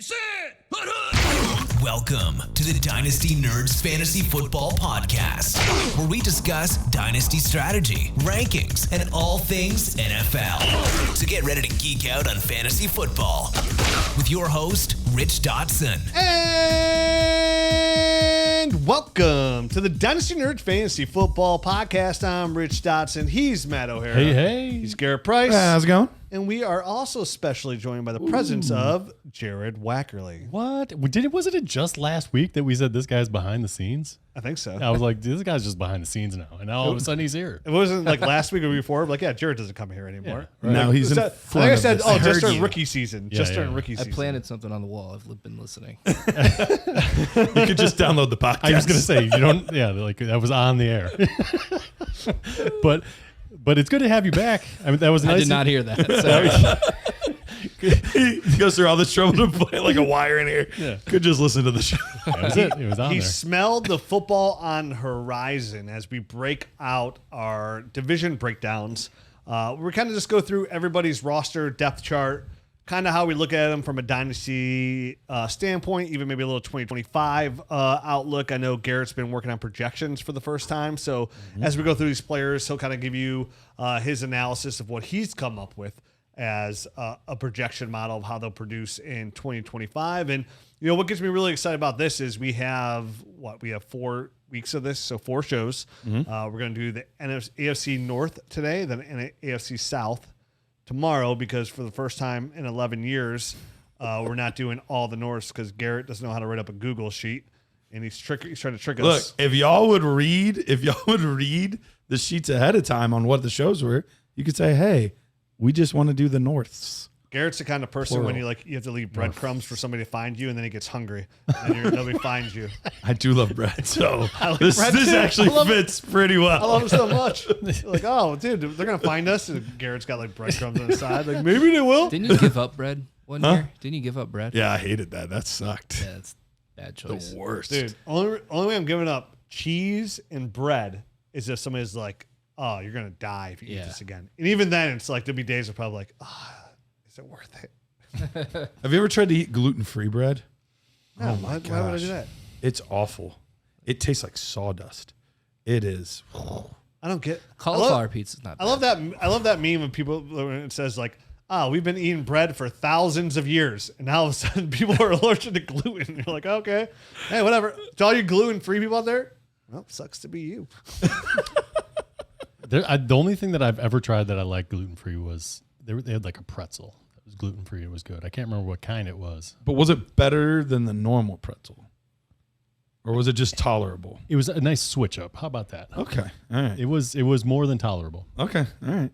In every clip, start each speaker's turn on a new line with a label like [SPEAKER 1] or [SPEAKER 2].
[SPEAKER 1] Sit!
[SPEAKER 2] Welcome to the Dynasty Nerds Fantasy Football Podcast, where we discuss Dynasty strategy, rankings, and all things NFL. So get ready to geek out on fantasy football with your host, Rich Dotson.
[SPEAKER 3] And welcome to the Dynasty Nerds Fantasy Football Podcast. I'm Rich Dotson. He's Matt O'Hara.
[SPEAKER 4] Hey.
[SPEAKER 3] He's Garrett Price.
[SPEAKER 4] How's it going?
[SPEAKER 3] And we are also specially joined by the presence of Jared Wackerly.
[SPEAKER 4] What? Wasn't it just last week that we said this guy's behind the scenes?
[SPEAKER 3] I think so.
[SPEAKER 4] I was like, this guy's just behind the scenes now. And now all of a sudden he's here.
[SPEAKER 3] It wasn't like last week or before. Like, yeah, Jared doesn't come here anymore.
[SPEAKER 4] Yeah, right.
[SPEAKER 5] Now he's in
[SPEAKER 3] I
[SPEAKER 5] front
[SPEAKER 3] think I
[SPEAKER 5] of
[SPEAKER 3] said,
[SPEAKER 5] this.
[SPEAKER 3] just during rookie season. During rookie season.
[SPEAKER 1] I planted something on the wall. I've been listening.
[SPEAKER 5] You could just download the podcast.
[SPEAKER 4] I was going to say, you don't, like that was on the air. But it's good to have you back. I mean, that was nice.
[SPEAKER 1] I did not hear that.
[SPEAKER 5] He goes through all this trouble to play like a wire in here.
[SPEAKER 4] Yeah.
[SPEAKER 5] Could just listen to the show.
[SPEAKER 4] That was it. It was on
[SPEAKER 3] He
[SPEAKER 4] there.
[SPEAKER 3] smelled the football on horizon as we break out our division breakdowns. We're kind of just go through everybody's roster depth chart, kind of how we look at them from a dynasty standpoint, even maybe a little 2025 outlook. I know Garrett's been working on projections for the first time. So as we go through these players, he'll kind of give you his analysis of what he's come up with as a projection model of how they'll produce in 2025. And, what gets me really excited about this is we have 4 weeks of this. So 4 shows. We're going to do the AFC North today, then AFC South tomorrow, because for the first time in 11 years, we're not doing all the Norths because Garrett doesn't know how to write up a Google sheet, and he's trying to trick us.
[SPEAKER 5] Look, if y'all would read the sheets ahead of time on what the shows were, you could say, hey, we just want to do the Norths.
[SPEAKER 3] Garrett's the kind of person
[SPEAKER 5] Plural.
[SPEAKER 3] when you have to leave breadcrumbs for somebody to find you, and then he gets hungry and nobody finds you.
[SPEAKER 5] I do love bread, so
[SPEAKER 3] like
[SPEAKER 5] this
[SPEAKER 3] bread too.
[SPEAKER 5] actually
[SPEAKER 3] I love
[SPEAKER 5] fits pretty well.
[SPEAKER 3] I love him so much. Like, oh, dude, they're gonna find us. And Garrett's got like breadcrumbs on the side. Like, maybe they will.
[SPEAKER 1] Didn't you give up bread one year? Didn't you give up bread?
[SPEAKER 5] Yeah, I hated that. That sucked.
[SPEAKER 1] Yeah, that's a bad choice.
[SPEAKER 5] The worst.
[SPEAKER 3] Dude, only way I'm giving up cheese and bread is if somebody's like, oh, you're going to die if you eat this again. And even then, it's like, there'll be days of probably like, is it worth it?
[SPEAKER 5] Have you ever tried to eat gluten-free bread?
[SPEAKER 3] No, why would I do that?
[SPEAKER 5] It's awful. It tastes like sawdust. It is.
[SPEAKER 3] I don't get
[SPEAKER 1] Cauliflower pizza's not bad.
[SPEAKER 3] I love that meme of people when it says like, we've been eating bread for thousands of years, and now all of a sudden people are allergic to gluten. You're like, okay, hey, whatever. To all you gluten-free people out there, well, sucks to be you.
[SPEAKER 4] The only thing that I've ever tried that I liked gluten-free was they had like a pretzel that was gluten-free. It was good. I can't remember what kind it was.
[SPEAKER 5] But was it better than the normal pretzel? Or was it just tolerable?
[SPEAKER 4] It was a nice switch up. How about that?
[SPEAKER 5] Okay. All right.
[SPEAKER 4] It was more than tolerable.
[SPEAKER 5] Okay. All right.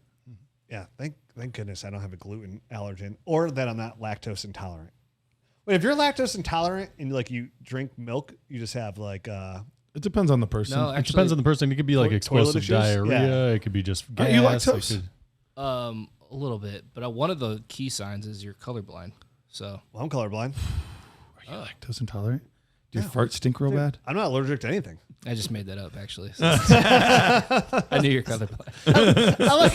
[SPEAKER 3] Yeah, thank goodness I don't have a gluten allergen, or that I'm not lactose intolerant. Wait, if you're lactose intolerant and like you drink milk, you just have like
[SPEAKER 5] It depends on the person.
[SPEAKER 1] No,
[SPEAKER 4] It
[SPEAKER 1] actually,
[SPEAKER 4] depends on the person. It could be like
[SPEAKER 3] Toilet
[SPEAKER 4] explosive
[SPEAKER 3] issues?
[SPEAKER 4] diarrhea. It could be just gas.
[SPEAKER 5] Are you lactose?
[SPEAKER 4] It could-
[SPEAKER 1] a little bit, but one of the key signs is you're colorblind. So
[SPEAKER 3] well, I'm colorblind.
[SPEAKER 5] Are you lactose intolerant? Do your farts stink real bad?
[SPEAKER 3] I'm not allergic to anything.
[SPEAKER 1] I just made that up, actually. So I knew you're colorblind.
[SPEAKER 3] I like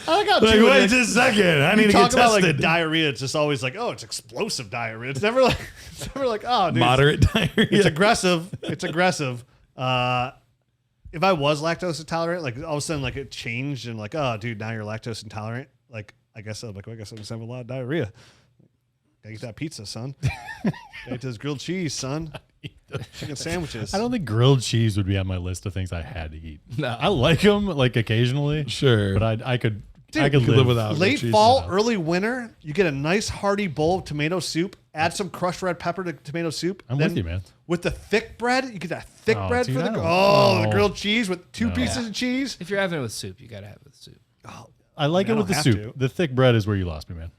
[SPEAKER 3] how
[SPEAKER 5] Like,
[SPEAKER 3] too,
[SPEAKER 5] wait
[SPEAKER 3] like,
[SPEAKER 5] just a second. I need
[SPEAKER 3] you
[SPEAKER 5] to
[SPEAKER 3] talk
[SPEAKER 5] get
[SPEAKER 3] about
[SPEAKER 5] tested.
[SPEAKER 3] like diarrhea. It's just always like, oh, it's explosive diarrhea. It's never like oh, dude,
[SPEAKER 5] Moderate diarrhea.
[SPEAKER 3] It's aggressive. It's aggressive. If I was lactose intolerant, like all of a sudden, like it changed and like, oh, dude, now you're lactose intolerant. Like, I guess I'm just having a lot of diarrhea. Gotta eat that pizza, son. Gotta eat those grilled cheese, son. Chicken sandwiches.
[SPEAKER 4] I don't think grilled cheese would be on my list of things I had to eat.
[SPEAKER 1] No.
[SPEAKER 4] I like them like occasionally,
[SPEAKER 5] Sure.
[SPEAKER 4] but I could
[SPEAKER 3] Dude,
[SPEAKER 4] I could
[SPEAKER 5] you could live without
[SPEAKER 3] Late
[SPEAKER 5] grilled cheese.
[SPEAKER 3] fall, early winter, you get a nice hearty bowl of tomato soup. Add some crushed red pepper to tomato soup.
[SPEAKER 4] I'm
[SPEAKER 3] then
[SPEAKER 4] with you, man.
[SPEAKER 3] With the thick bread, you get that thick
[SPEAKER 4] Oh,
[SPEAKER 3] bread
[SPEAKER 4] dude,
[SPEAKER 3] for
[SPEAKER 4] I
[SPEAKER 3] the
[SPEAKER 4] don't-
[SPEAKER 3] the
[SPEAKER 4] oh.
[SPEAKER 3] grilled cheese with 2
[SPEAKER 4] No.
[SPEAKER 3] pieces of cheese.
[SPEAKER 1] If you're having it with soup, you got to have it with soup.
[SPEAKER 3] Oh,
[SPEAKER 4] I like
[SPEAKER 3] I
[SPEAKER 4] it with
[SPEAKER 3] don't
[SPEAKER 4] the
[SPEAKER 3] have
[SPEAKER 4] soup.
[SPEAKER 3] to.
[SPEAKER 4] The thick bread is where you lost me, man.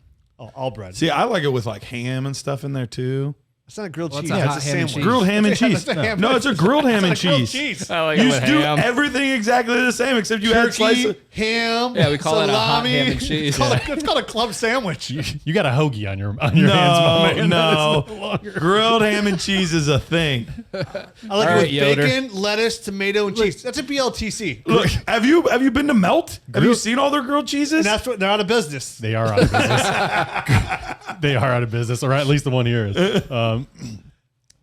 [SPEAKER 3] all bread.
[SPEAKER 5] See, I like it with like ham and stuff in there too.
[SPEAKER 3] It's not a grilled cheese.
[SPEAKER 1] a
[SPEAKER 3] Yeah,
[SPEAKER 1] hot
[SPEAKER 3] it's a
[SPEAKER 1] ham and
[SPEAKER 3] sandwich.
[SPEAKER 1] cheese?
[SPEAKER 5] Grilled ham and cheese.
[SPEAKER 3] That's a ham-
[SPEAKER 5] No, it's a grilled ham and
[SPEAKER 3] It's not a grilled
[SPEAKER 5] cheese.
[SPEAKER 1] I like
[SPEAKER 5] You
[SPEAKER 1] it
[SPEAKER 5] just
[SPEAKER 1] with
[SPEAKER 5] do
[SPEAKER 1] ham.
[SPEAKER 5] everything exactly the same, except you add slice of.
[SPEAKER 3] ham.
[SPEAKER 1] Yeah, we call it a hot
[SPEAKER 3] salami.
[SPEAKER 1] ham and cheese.
[SPEAKER 3] It's called a club sandwich.
[SPEAKER 4] You got a hoagie on your hands, my man.
[SPEAKER 5] No,
[SPEAKER 4] That is no longer.
[SPEAKER 5] grilled ham and cheese is a thing.
[SPEAKER 3] I like it
[SPEAKER 1] All
[SPEAKER 3] with
[SPEAKER 1] right, Yoder.
[SPEAKER 3] bacon, lettuce, tomato, and cheese. That's a BLTC.
[SPEAKER 5] Look, have you been to Melt? Have you seen all their grilled cheeses?
[SPEAKER 3] And that's what they're out of business.
[SPEAKER 4] They are out of business. They are out of business, or at least the one here is.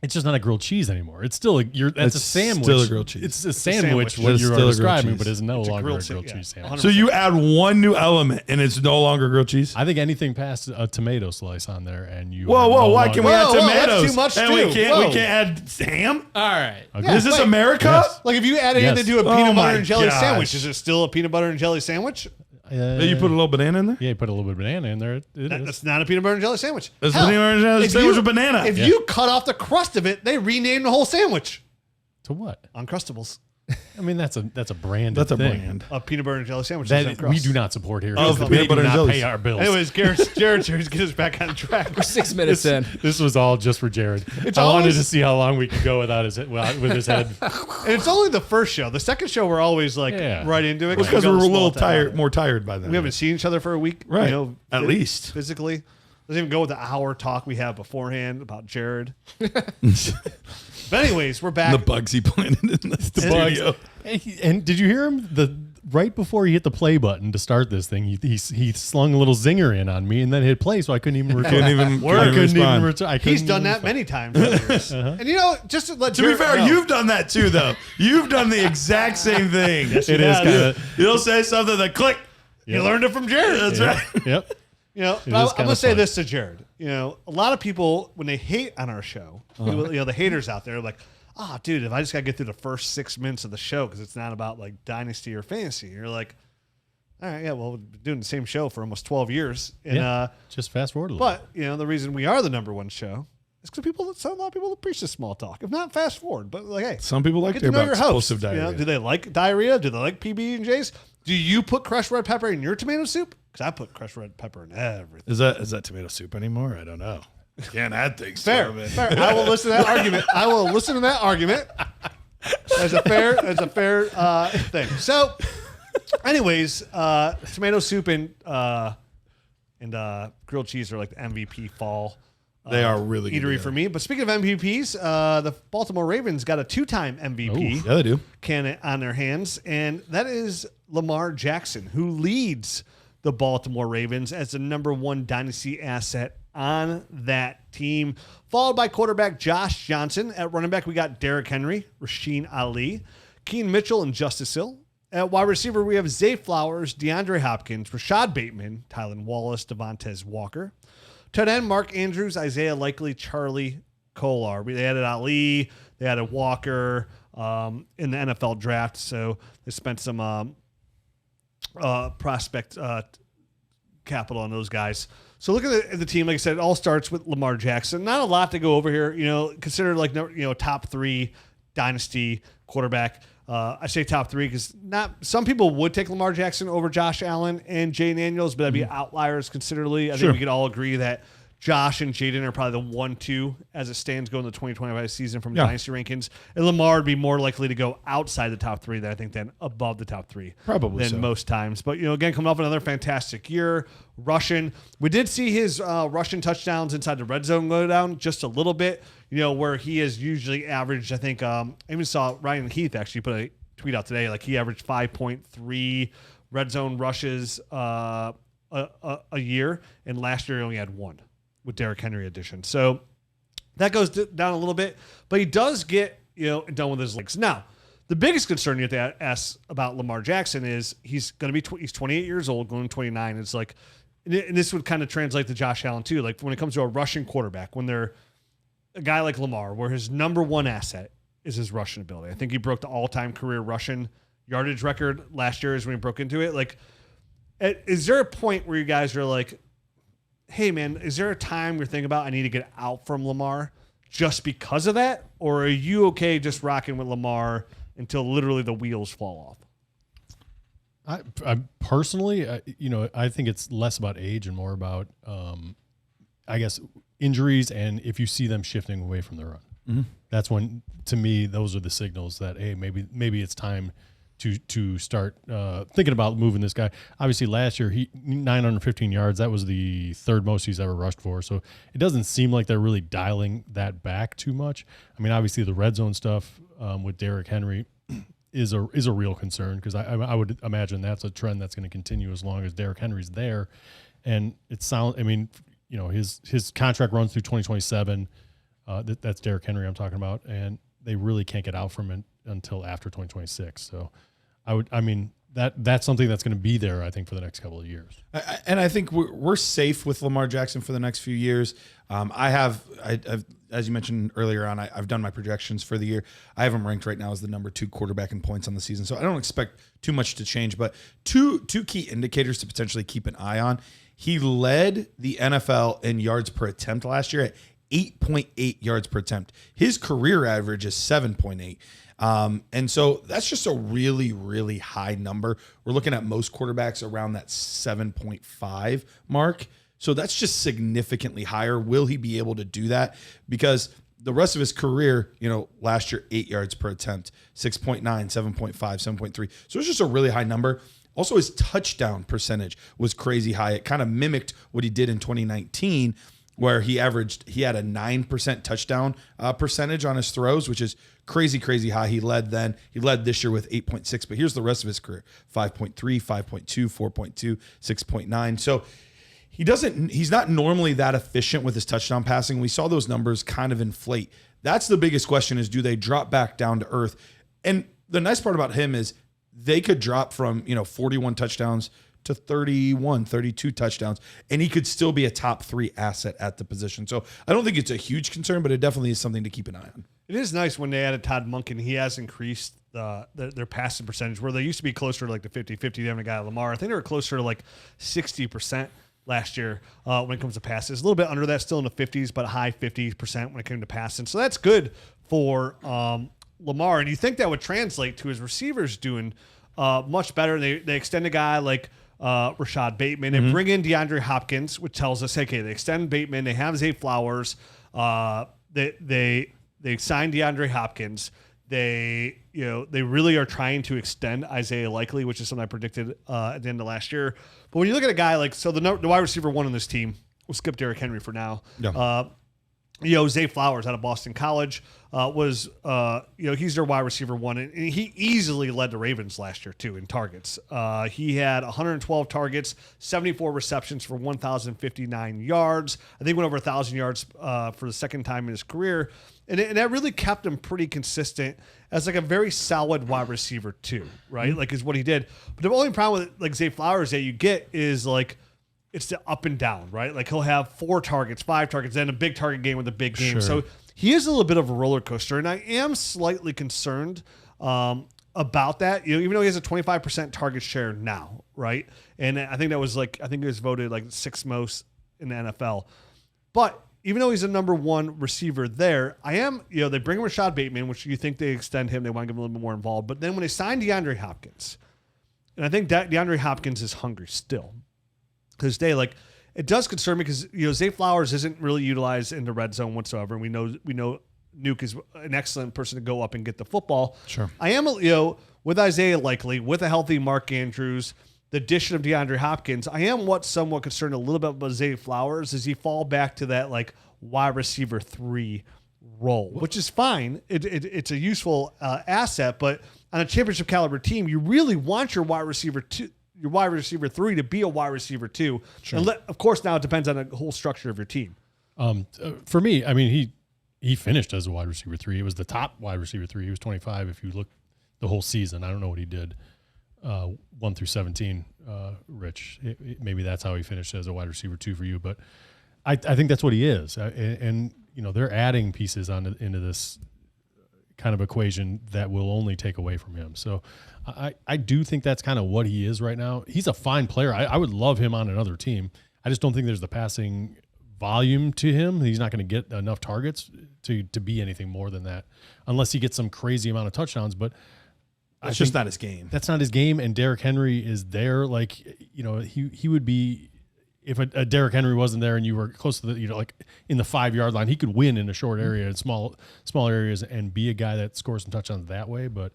[SPEAKER 4] It's just not a grilled cheese anymore. It's still that's a
[SPEAKER 5] It's
[SPEAKER 4] sandwich.
[SPEAKER 5] still a grilled cheese.
[SPEAKER 4] It's a sandwich.
[SPEAKER 3] sandwich.
[SPEAKER 4] What
[SPEAKER 5] It's
[SPEAKER 4] you
[SPEAKER 5] still
[SPEAKER 4] are
[SPEAKER 5] a grilled
[SPEAKER 4] describing,
[SPEAKER 5] cheese.
[SPEAKER 4] but it's no
[SPEAKER 3] It's a
[SPEAKER 4] longer a
[SPEAKER 3] grilled
[SPEAKER 4] grilled
[SPEAKER 3] cheese,
[SPEAKER 4] cheese
[SPEAKER 3] yeah.
[SPEAKER 4] sandwich.
[SPEAKER 3] 100%.
[SPEAKER 5] So you add one new element and it's no longer grilled cheese?
[SPEAKER 4] I think anything past a tomato slice on there, and you.
[SPEAKER 5] Whoa,
[SPEAKER 4] are
[SPEAKER 5] whoa!
[SPEAKER 4] no
[SPEAKER 5] Why
[SPEAKER 4] longer-
[SPEAKER 5] can we add
[SPEAKER 3] Whoa, whoa,
[SPEAKER 5] tomatoes?
[SPEAKER 3] that's too much
[SPEAKER 5] and
[SPEAKER 3] too.
[SPEAKER 5] we
[SPEAKER 3] Whoa.
[SPEAKER 5] can't add ham?
[SPEAKER 1] All right.
[SPEAKER 4] Okay.
[SPEAKER 5] Is this
[SPEAKER 3] wait.
[SPEAKER 5] America?
[SPEAKER 4] Yes.
[SPEAKER 3] Like if you add anything
[SPEAKER 4] Yes.
[SPEAKER 3] to a
[SPEAKER 5] Oh
[SPEAKER 3] peanut
[SPEAKER 5] my
[SPEAKER 3] butter and jelly
[SPEAKER 5] gosh.
[SPEAKER 3] sandwich, is it still a peanut butter and jelly sandwich?
[SPEAKER 5] You put a little banana in there?
[SPEAKER 4] Yeah, you put a little bit of banana in there. It is.
[SPEAKER 3] That's not a peanut butter and jelly sandwich.
[SPEAKER 5] That's
[SPEAKER 3] Hell,
[SPEAKER 5] peanut butter and jelly
[SPEAKER 3] if
[SPEAKER 5] sandwich
[SPEAKER 3] you-
[SPEAKER 5] with banana.
[SPEAKER 3] If
[SPEAKER 5] Yeah.
[SPEAKER 3] you cut off the crust of it, they renamed the whole sandwich.
[SPEAKER 4] To what?
[SPEAKER 3] Uncrustables.
[SPEAKER 4] I mean, that's a brand.
[SPEAKER 5] That's a
[SPEAKER 4] thing.
[SPEAKER 5] brand.
[SPEAKER 3] A peanut butter and jelly sandwich.
[SPEAKER 4] That we do not support here.
[SPEAKER 5] Oh,
[SPEAKER 4] because
[SPEAKER 5] the
[SPEAKER 4] we
[SPEAKER 5] peanut
[SPEAKER 4] do
[SPEAKER 5] butter and
[SPEAKER 4] not
[SPEAKER 5] jelly.
[SPEAKER 4] pay our bills.
[SPEAKER 3] Anyways, Jared's here to get us back on track.
[SPEAKER 1] We're 6 minutes in.
[SPEAKER 4] This was all just for Jared. I wanted
[SPEAKER 3] always-
[SPEAKER 4] to see how long we could go without his with his head.
[SPEAKER 3] And it's only the first show. The second show, we're always like
[SPEAKER 4] Yeah.
[SPEAKER 3] right into it.
[SPEAKER 5] Because
[SPEAKER 3] we
[SPEAKER 5] we're
[SPEAKER 3] got
[SPEAKER 5] a
[SPEAKER 3] small
[SPEAKER 5] little
[SPEAKER 3] time.
[SPEAKER 5] tired, more tired by then.
[SPEAKER 3] We haven't seen each other for a week.
[SPEAKER 5] Right.
[SPEAKER 3] You know,
[SPEAKER 5] At least.
[SPEAKER 3] physically. Doesn't even go with the hour talk we had beforehand about Jared. But anyways, we're back.
[SPEAKER 5] the bugs he planted in the studio.
[SPEAKER 4] And did you hear him? Right before he hit the play button to start this thing, he slung a little zinger in on me and then hit play, so I couldn't even return.
[SPEAKER 5] Couldn't even-
[SPEAKER 4] I couldn't even
[SPEAKER 5] respond.
[SPEAKER 4] return.
[SPEAKER 3] He's done that many times. over the years. And you know, just to let
[SPEAKER 5] To be
[SPEAKER 3] Jared
[SPEAKER 5] fair,
[SPEAKER 3] know,
[SPEAKER 5] you've done that too, though. You've done the exact same thing.
[SPEAKER 3] Yes,
[SPEAKER 4] It
[SPEAKER 3] he
[SPEAKER 4] is
[SPEAKER 3] has.
[SPEAKER 4] kind of.
[SPEAKER 5] You'll say something that click.
[SPEAKER 3] You learned it from Jared.
[SPEAKER 5] That's right.
[SPEAKER 4] Yep.
[SPEAKER 3] You know,
[SPEAKER 4] It
[SPEAKER 3] but I'm
[SPEAKER 4] is
[SPEAKER 3] going
[SPEAKER 4] kinda
[SPEAKER 3] to say
[SPEAKER 4] fun.
[SPEAKER 3] this to Jared. You know, a lot of people, when they hate on our show, you know, the haters out there are like, dude, if I just got to get through the first 6 minutes of the show because it's not about like dynasty or fantasy. You're like, all right, yeah, well, we've been doing the same show for almost 12 years. And,
[SPEAKER 4] Yeah. Just fast forward a little.
[SPEAKER 3] but, you know, the reason we are the number one show is because a lot of people appreciate small talk. If not, fast forward. But, like, hey,
[SPEAKER 5] Some people like
[SPEAKER 3] get
[SPEAKER 5] to
[SPEAKER 3] to
[SPEAKER 5] hear
[SPEAKER 3] know
[SPEAKER 5] about
[SPEAKER 3] your host.
[SPEAKER 5] explosive
[SPEAKER 3] You know,
[SPEAKER 5] diarrhea.
[SPEAKER 3] do they like diarrhea? Do they like PB&Js? Do you put crushed red pepper in your tomato soup? Because I put crushed red pepper in everything.
[SPEAKER 5] Is that tomato soup anymore? I don't know. Can't add things.
[SPEAKER 3] Fair,
[SPEAKER 5] to it.
[SPEAKER 3] fair. I will listen to that argument. I will listen to that argument as a fair thing. So, anyways, tomato soup and grilled cheese are like the MVP fall.
[SPEAKER 5] They are really good
[SPEAKER 3] eatery
[SPEAKER 5] together.
[SPEAKER 3] for me. But speaking of MVPs, the Baltimore Ravens got a 2-time MVP
[SPEAKER 5] Yeah, they do.
[SPEAKER 3] candidate on their hands, and that is Lamar Jackson, who leads the Baltimore Ravens as the number one dynasty asset on that team, followed by quarterback Josh Johnson. At running back, we got Derrick Henry, Rasheen Ali, Keen Mitchell, and Justice Hill. At wide receiver, we have Zay Flowers, DeAndre Hopkins, Rashad Bateman, Tylan Wallace, Devontae Walker. Tight end, Mark Andrews, Isaiah Likely, Charlie Kolar. They added Ali, they added Walker in the NFL draft, so they spent some prospect capital on those guys. So looking at the team, like I said, it all starts with Lamar Jackson. Not a lot to go over here. You know, consider like top 3 dynasty quarterback. I say top 3 because some people would take Lamar Jackson over Josh Allen and Jay Daniels, but that'd be outliers considerably. I think we could all agree that Josh and Jaden are probably the 1-2 as it stands going to the 2025 season from Dynasty rankings. And Lamar would be more likely to go outside the top 3 than above the top 3.
[SPEAKER 5] Probably
[SPEAKER 3] than
[SPEAKER 5] so.
[SPEAKER 3] most times. But, again, coming off another fantastic year, rushing. We did see his rushing touchdowns inside the red zone go down just a little bit, where he has usually averaged, I think, I even saw Ryan Heath actually put a tweet out today, like he averaged 5.3 red zone rushes a year, and last year he only had 1 with Derrick Henry addition. So that goes down a little bit, but he does get, done with his legs. Now, the biggest concern you have to ask about Lamar Jackson is he's going to be, he's 28 years old, going 29. It's like, and this would kind of translate to Josh Allen too. Like when it comes to a rushing quarterback, when they're a guy like Lamar, where his number one asset is his rushing ability. I think he broke the all-time career rushing yardage record last year is when he broke into it. Like, is there a point where you guys are like, hey man, is there a time you're thinking about I need to get out from Lamar just because of that? Or are you okay just rocking with Lamar until literally the wheels fall off?
[SPEAKER 4] I personally, I think it's less about age and more about, I guess, injuries and if you see them shifting away from the run. Mm-hmm. That's when, to me, those are the signals that, hey, maybe it's time to start thinking about moving this guy. Obviously, last year, he 915 yards. That was the third most he's ever rushed for. So it doesn't seem like they're really dialing that back too much. I mean, obviously, the red zone stuff with Derrick Henry is a real concern because I would imagine that's a trend that's going to continue as long as Derrick Henry's there. And his contract runs through 2027. That's Derrick Henry I'm talking about, and they really can't get out from it until after 2026. So that's something that's going to be there, I think, for the next couple of years.
[SPEAKER 5] And I think we're safe with Lamar Jackson for the next few years. I've, as you mentioned earlier on, I've done my projections for the year. I have him ranked right now as the number 2 quarterback in points on the season. So I don't expect too much to change, but two key indicators to potentially keep an eye on. He led the NFL in yards per attempt last year at 8.8 yards per attempt. His career average is 7.8. And so that's just a really, really high number. We're looking at most quarterbacks around that 7.5 mark. So that's just significantly higher. Will he be able to do that? Because the rest of his career, last year, 8 yards per attempt, 6.9, 7.5, 7.3. So it's just a really high number. Also, his touchdown percentage was crazy high. It kind of mimicked what he did in 2019, where he had a 9% touchdown percentage on his throws, which is crazy, crazy high. He led this year with 8.6, but here's the rest of his career: 5.3, 5.2, 4.2, 6.9. So he's not normally that efficient with his touchdown passing. We saw those numbers kind of inflate. That's the biggest question: is do they drop back down to earth? And the nice part about him is they could drop from 41 touchdowns to 31, 32 touchdowns, and he could still be a top 3 asset at the position. So I don't think it's a huge concern, but it definitely is something to keep an eye on.
[SPEAKER 3] It is nice when they added Todd Monken. He has increased their passing percentage, where they used to be closer to like the 50-50. They have a guy like Lamar. I think they were closer to like 60% last year when it comes to passes. A little bit under that, still in the 50s, but high 50% when it came to passing. So that's good for Lamar. And you think that would translate to his receivers doing much better. They extend a guy like Rashad Bateman and bring in DeAndre Hopkins, which tells us, okay, they extend Bateman. They have Zay Flowers. They signed DeAndre Hopkins. They really are trying to extend Isaiah Likely, which is something I predicted at the end of last year. But when you look at a guy like, so the wide receiver 1 on this team, we'll skip Derrick Henry for now. Yeah. Zay Flowers out of Boston College he's their wide receiver 1, and he easily led the Ravens last year too in targets. He had 112 targets, 74 receptions for 1,059 yards. I think went over 1,000 yards for the second time in his career, and that really kept him pretty consistent as like a very solid wide receiver too, right? Like is what he did. But the only problem with like Zay Flowers that you get is like, it's the up and down, right? Like he'll have 4 targets, 5 targets, then a big target game with a big game. Sure. So he is a little bit of a roller coaster, and I am slightly concerned about that. Even though he has a 25% target share now, right? And I think that was he was voted like 6th most in the NFL. But even though he's a number 1 receiver there, they bring him Rashad Bateman, which you think they extend him, they want to get a little bit more involved. But then when they signed DeAndre Hopkins, and I think that DeAndre Hopkins is hungry still. Because it does concern me because Zay Flowers isn't really utilized in the red zone whatsoever, and we know Nuke is an excellent person to go up and get the football.
[SPEAKER 5] Sure,
[SPEAKER 3] I am with Isaiah Likely, with a healthy Mark Andrews, the addition of DeAndre Hopkins. I am somewhat concerned a little bit about Zay Flowers. Does he fall back to that like wide receiver 3 role, which is fine. It's a useful asset, but on a championship caliber team, you really want your wide receiver 3 to be a wide receiver 2. Sure. And of course, now it depends on the whole structure of your team.
[SPEAKER 4] For me, I mean, he finished as a wide receiver 3. It was the top wide receiver 3. He was 25 if you look the whole season. I don't know what he did 1 through 17, Rich. Maybe that's how he finished as a wide receiver 2 for you. But I think that's what he is. And they're adding pieces into this kind of equation that will only take away from him. So I do think that's kind of what he is right now. He's a fine player. I would love him on another team. I just don't think there's the passing volume to him. He's not going to get enough targets to be anything more than that unless he gets some crazy amount of touchdowns. But
[SPEAKER 5] that's just not his game.
[SPEAKER 4] That's not his game. And Derrick Henry is there. Like, he would be if a Derrick Henry wasn't there and you were close to the, like in the 5-yard line, he could win in a short area and small areas and be a guy that scores some touchdowns that way. But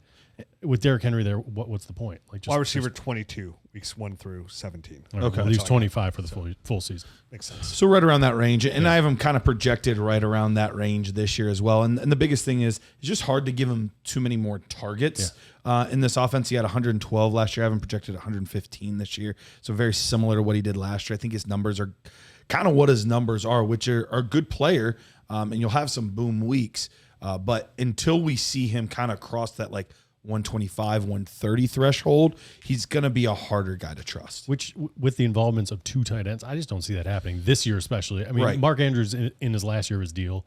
[SPEAKER 4] with Derrick Henry there, what's the point? Like
[SPEAKER 3] wide receiver 22 weeks 1 through 17.
[SPEAKER 4] Okay, well, he was 25 for the full season.
[SPEAKER 3] Makes sense.
[SPEAKER 5] So right around that range, and I have him kind of projected right around that range this year as well. And the biggest thing is it's just hard to give him too many more targets. In this offense, he had 112 last year. I have him projected 115 this year. So very similar to what he did last year. I think his numbers are kind of what his numbers are, which are a good player. And you'll have some boom weeks. But until we see him kind of cross that like 125, 130 threshold, he's going to be a harder guy to trust.
[SPEAKER 4] Which, with the involvements of 2 tight ends, I just don't see that happening this year, especially. I mean, Mark Andrews in his last year of his deal.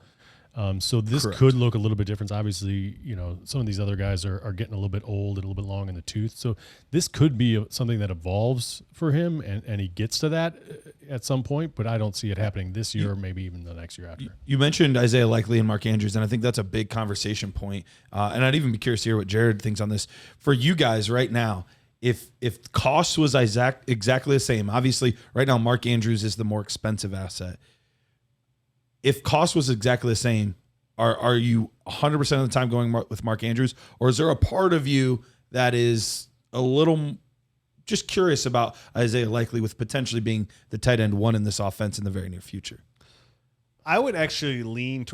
[SPEAKER 4] So this could look a little bit different. Obviously, some of these other guys are getting a little bit old and a little bit long in the tooth. So this could be something that evolves for him, and he gets to that at some point. But I don't see it happening this year or maybe even the next year after.
[SPEAKER 5] You mentioned Isaiah Likely and Mark Andrews, and I think that's a big conversation point. And I'd even be curious to hear what Jared thinks on this. For you guys right now, if cost was exactly the same, obviously right now Mark Andrews is the more expensive asset. If cost was exactly the same, are you 100% of the time going with Mark Andrews, or is there a part of you that is a little just curious about Isaiah Likely with potentially being the tight end 1 in this offense in the very near future?
[SPEAKER 3] I would actually lean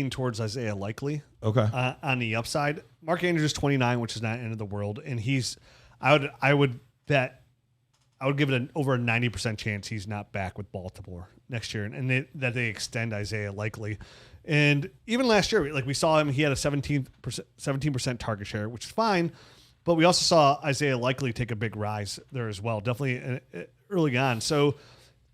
[SPEAKER 3] towards Isaiah Likely.
[SPEAKER 5] Okay.
[SPEAKER 3] On the upside. Mark Andrews is 29, which is not end of the world, and I would give it over a 90% chance he's not back with Baltimore next year, and that they extend Isaiah Likely. And even last year, like we saw him, he had a 17% target share, which is fine, but we also saw Isaiah Likely take a big rise there as well, definitely early on. So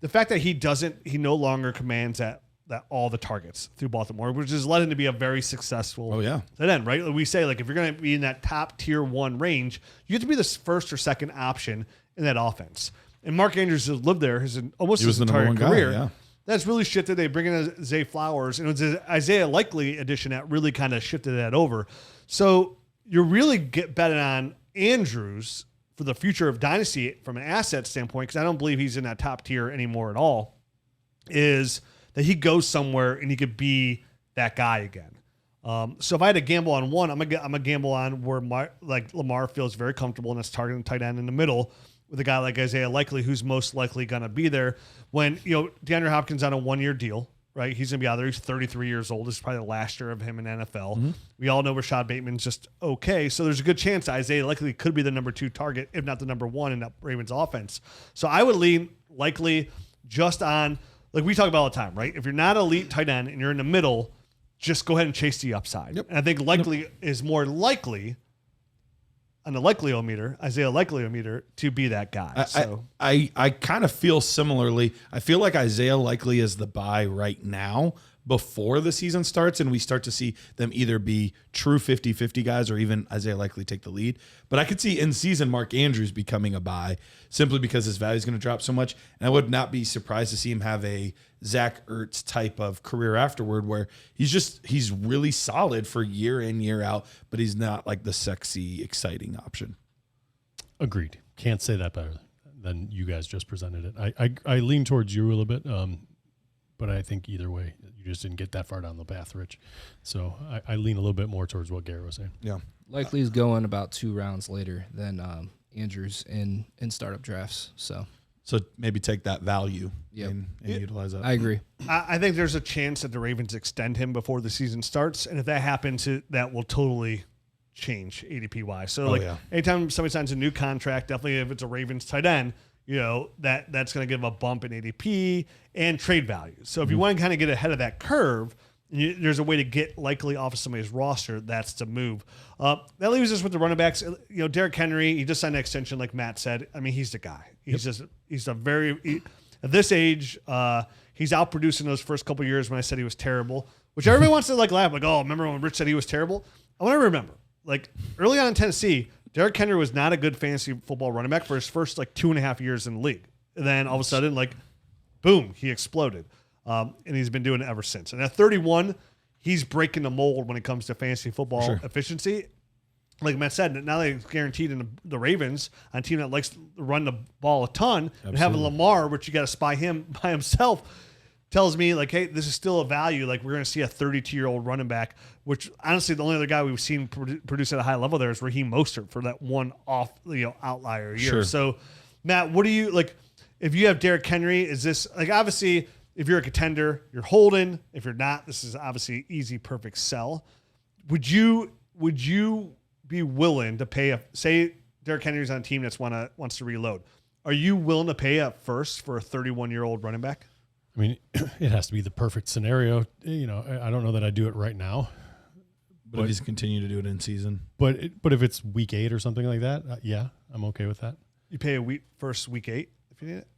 [SPEAKER 3] the fact that he no longer commands that all the targets through Baltimore, which has led him to be a very successful tight end, right? We say, like, if you're going to be in that top tier 1 range, you have to be the first or second option in that offense. And Mark Andrews has lived there almost his entire career.
[SPEAKER 5] Guy, yeah.
[SPEAKER 3] That's really shifted. They bring in Zay Flowers, and it was an Isaiah Likely addition that really kind of shifted that over. So you really get betting on Andrews for the future of Dynasty from an asset standpoint, because I don't believe he's in that top tier anymore at all, is that he goes somewhere and he could be that guy again. So if I had to gamble on one, I'm gonna gamble on where Lamar feels very comfortable and is targeting tight end in the middle with a guy like Isaiah Likely, who's most likely gonna be there. When DeAndre Hopkins on a 1-year deal, right? He's gonna be out there. He's 33 years old. This is probably the last year of him in NFL. Mm-hmm. We all know Rashad Bateman's just okay. So there's a good chance Isaiah Likely could be the number 2 target, if not the number 1 in that Ravens offense. So I would lean Likely just on, like we talk about all the time, right? If you're not elite tight end and you're in the middle, just go ahead and chase the upside. Yep. And I think Likely is more likely on the Likely-o-meter, Isaiah Likely-o-meter, to be that guy.
[SPEAKER 5] I kind of feel similarly. I feel like Isaiah Likely is the buy right now before the season starts and we start to see them either be true 50-50 guys or even Isaiah Likely take the lead. But I could see in season Mark Andrews becoming a buy simply because his value is going to drop so much. And I would not be surprised to see him have a Zach Ertz type of career afterward where he's really solid for year in, year out, but he's not like the sexy, exciting option.
[SPEAKER 4] Agreed. Can't say that better than you guys just presented it. I lean towards you a little bit, but I think either way, you just didn't get that far down the path, Rich. So I lean a little bit more towards what Garrett was saying.
[SPEAKER 5] Yeah.
[SPEAKER 1] Likely is going about 2 rounds later than Andrews in startup drafts. So
[SPEAKER 5] maybe take that value and utilize that.
[SPEAKER 1] I agree.
[SPEAKER 3] I think there's a chance that the Ravens extend him before the season starts. And if that happens, that will totally change ADP-wise. So anytime somebody signs a new contract, definitely if it's a Ravens tight end, that's going to give a bump in ADP and trade value. So if you want to kind of get ahead of that curve, there's a way to get Likely off of somebody's roster. That's the move. That leaves us with the running backs. Derrick Henry, he just signed an extension, like Matt said. I mean, he's the guy. He's at this age, he's outproducing those first couple of years when I said he was terrible, which everybody wants to laugh, oh, remember when Rich said he was terrible? I want to remember, early on in Tennessee, Derrick Henry was not a good fantasy football running back for his first 2.5 years in the league. And then all of a sudden, boom, he exploded. And he's been doing it ever since. And at 31, he's breaking the mold when it comes to fantasy football efficiency. like Matt said, now they're guaranteed in the Ravens, on a team that likes to run the ball a ton, and having Lamar, which you got to spy him by himself, tells me like, hey, this is still a value. Like we're going to see a 32-year-old running back, which honestly the only other guy we've seen produce at a high level there is Raheem Mostert for that one off outlier year.
[SPEAKER 5] Sure.
[SPEAKER 3] So, Matt, what do you like? If you have Derrick Henry, is this like obviously if you're a contender, you're holding. If you're not, this is obviously easy, perfect sell. Would you be willing to pay say Derrick Henry's on a team that's wants to reload? Are you willing to pay up first for a 31-year-old running back?
[SPEAKER 4] I mean, it has to be the perfect scenario. I don't know that I do it right now.
[SPEAKER 5] But if he's continue to do it in season.
[SPEAKER 4] But if it's week 8 or something like that, yeah, I'm okay with that.
[SPEAKER 3] You pay week 8 if you need it.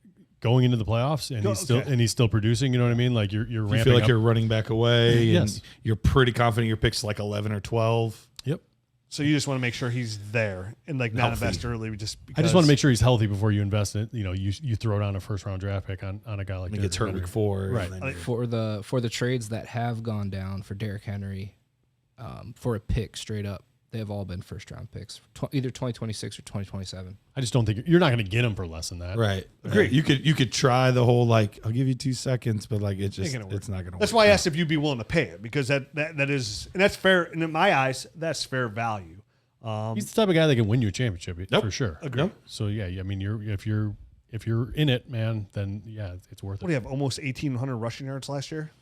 [SPEAKER 4] Going into the playoffs and he's still producing. You know what I mean? Like you're ramping.
[SPEAKER 5] You feel like
[SPEAKER 4] up.
[SPEAKER 5] you're running back away.
[SPEAKER 4] Yes.
[SPEAKER 5] And you're pretty confident your pick's like 11 or 12.
[SPEAKER 4] Yep.
[SPEAKER 3] So you just want to make sure he's there and like not invest early. I just
[SPEAKER 4] want to make sure he's healthy before you invest in it. You throw down a first-round draft pick on a guy like that.
[SPEAKER 5] He gets hurt week 4.
[SPEAKER 4] Right.
[SPEAKER 1] For the trades that have gone down for Derrick Henry, for a pick straight up, they have all been first-round picks, either 2026 or 2027.
[SPEAKER 4] I just don't think you're not going to get him for less than that.
[SPEAKER 5] Right.
[SPEAKER 3] Agreed.
[SPEAKER 5] You could try the whole like I'll give you 2 seconds, but like it's not going to work.
[SPEAKER 3] That's why I asked if you'd be willing to pay it because that is and that's fair. And in my eyes, that's fair value.
[SPEAKER 4] He's the type of guy that can win you a championship for sure.
[SPEAKER 3] Agreed. Yep.
[SPEAKER 4] So yeah, I mean, if you're in it, man, then yeah, it's worth it.
[SPEAKER 3] What do you have? Almost 1,800 rushing yards last year.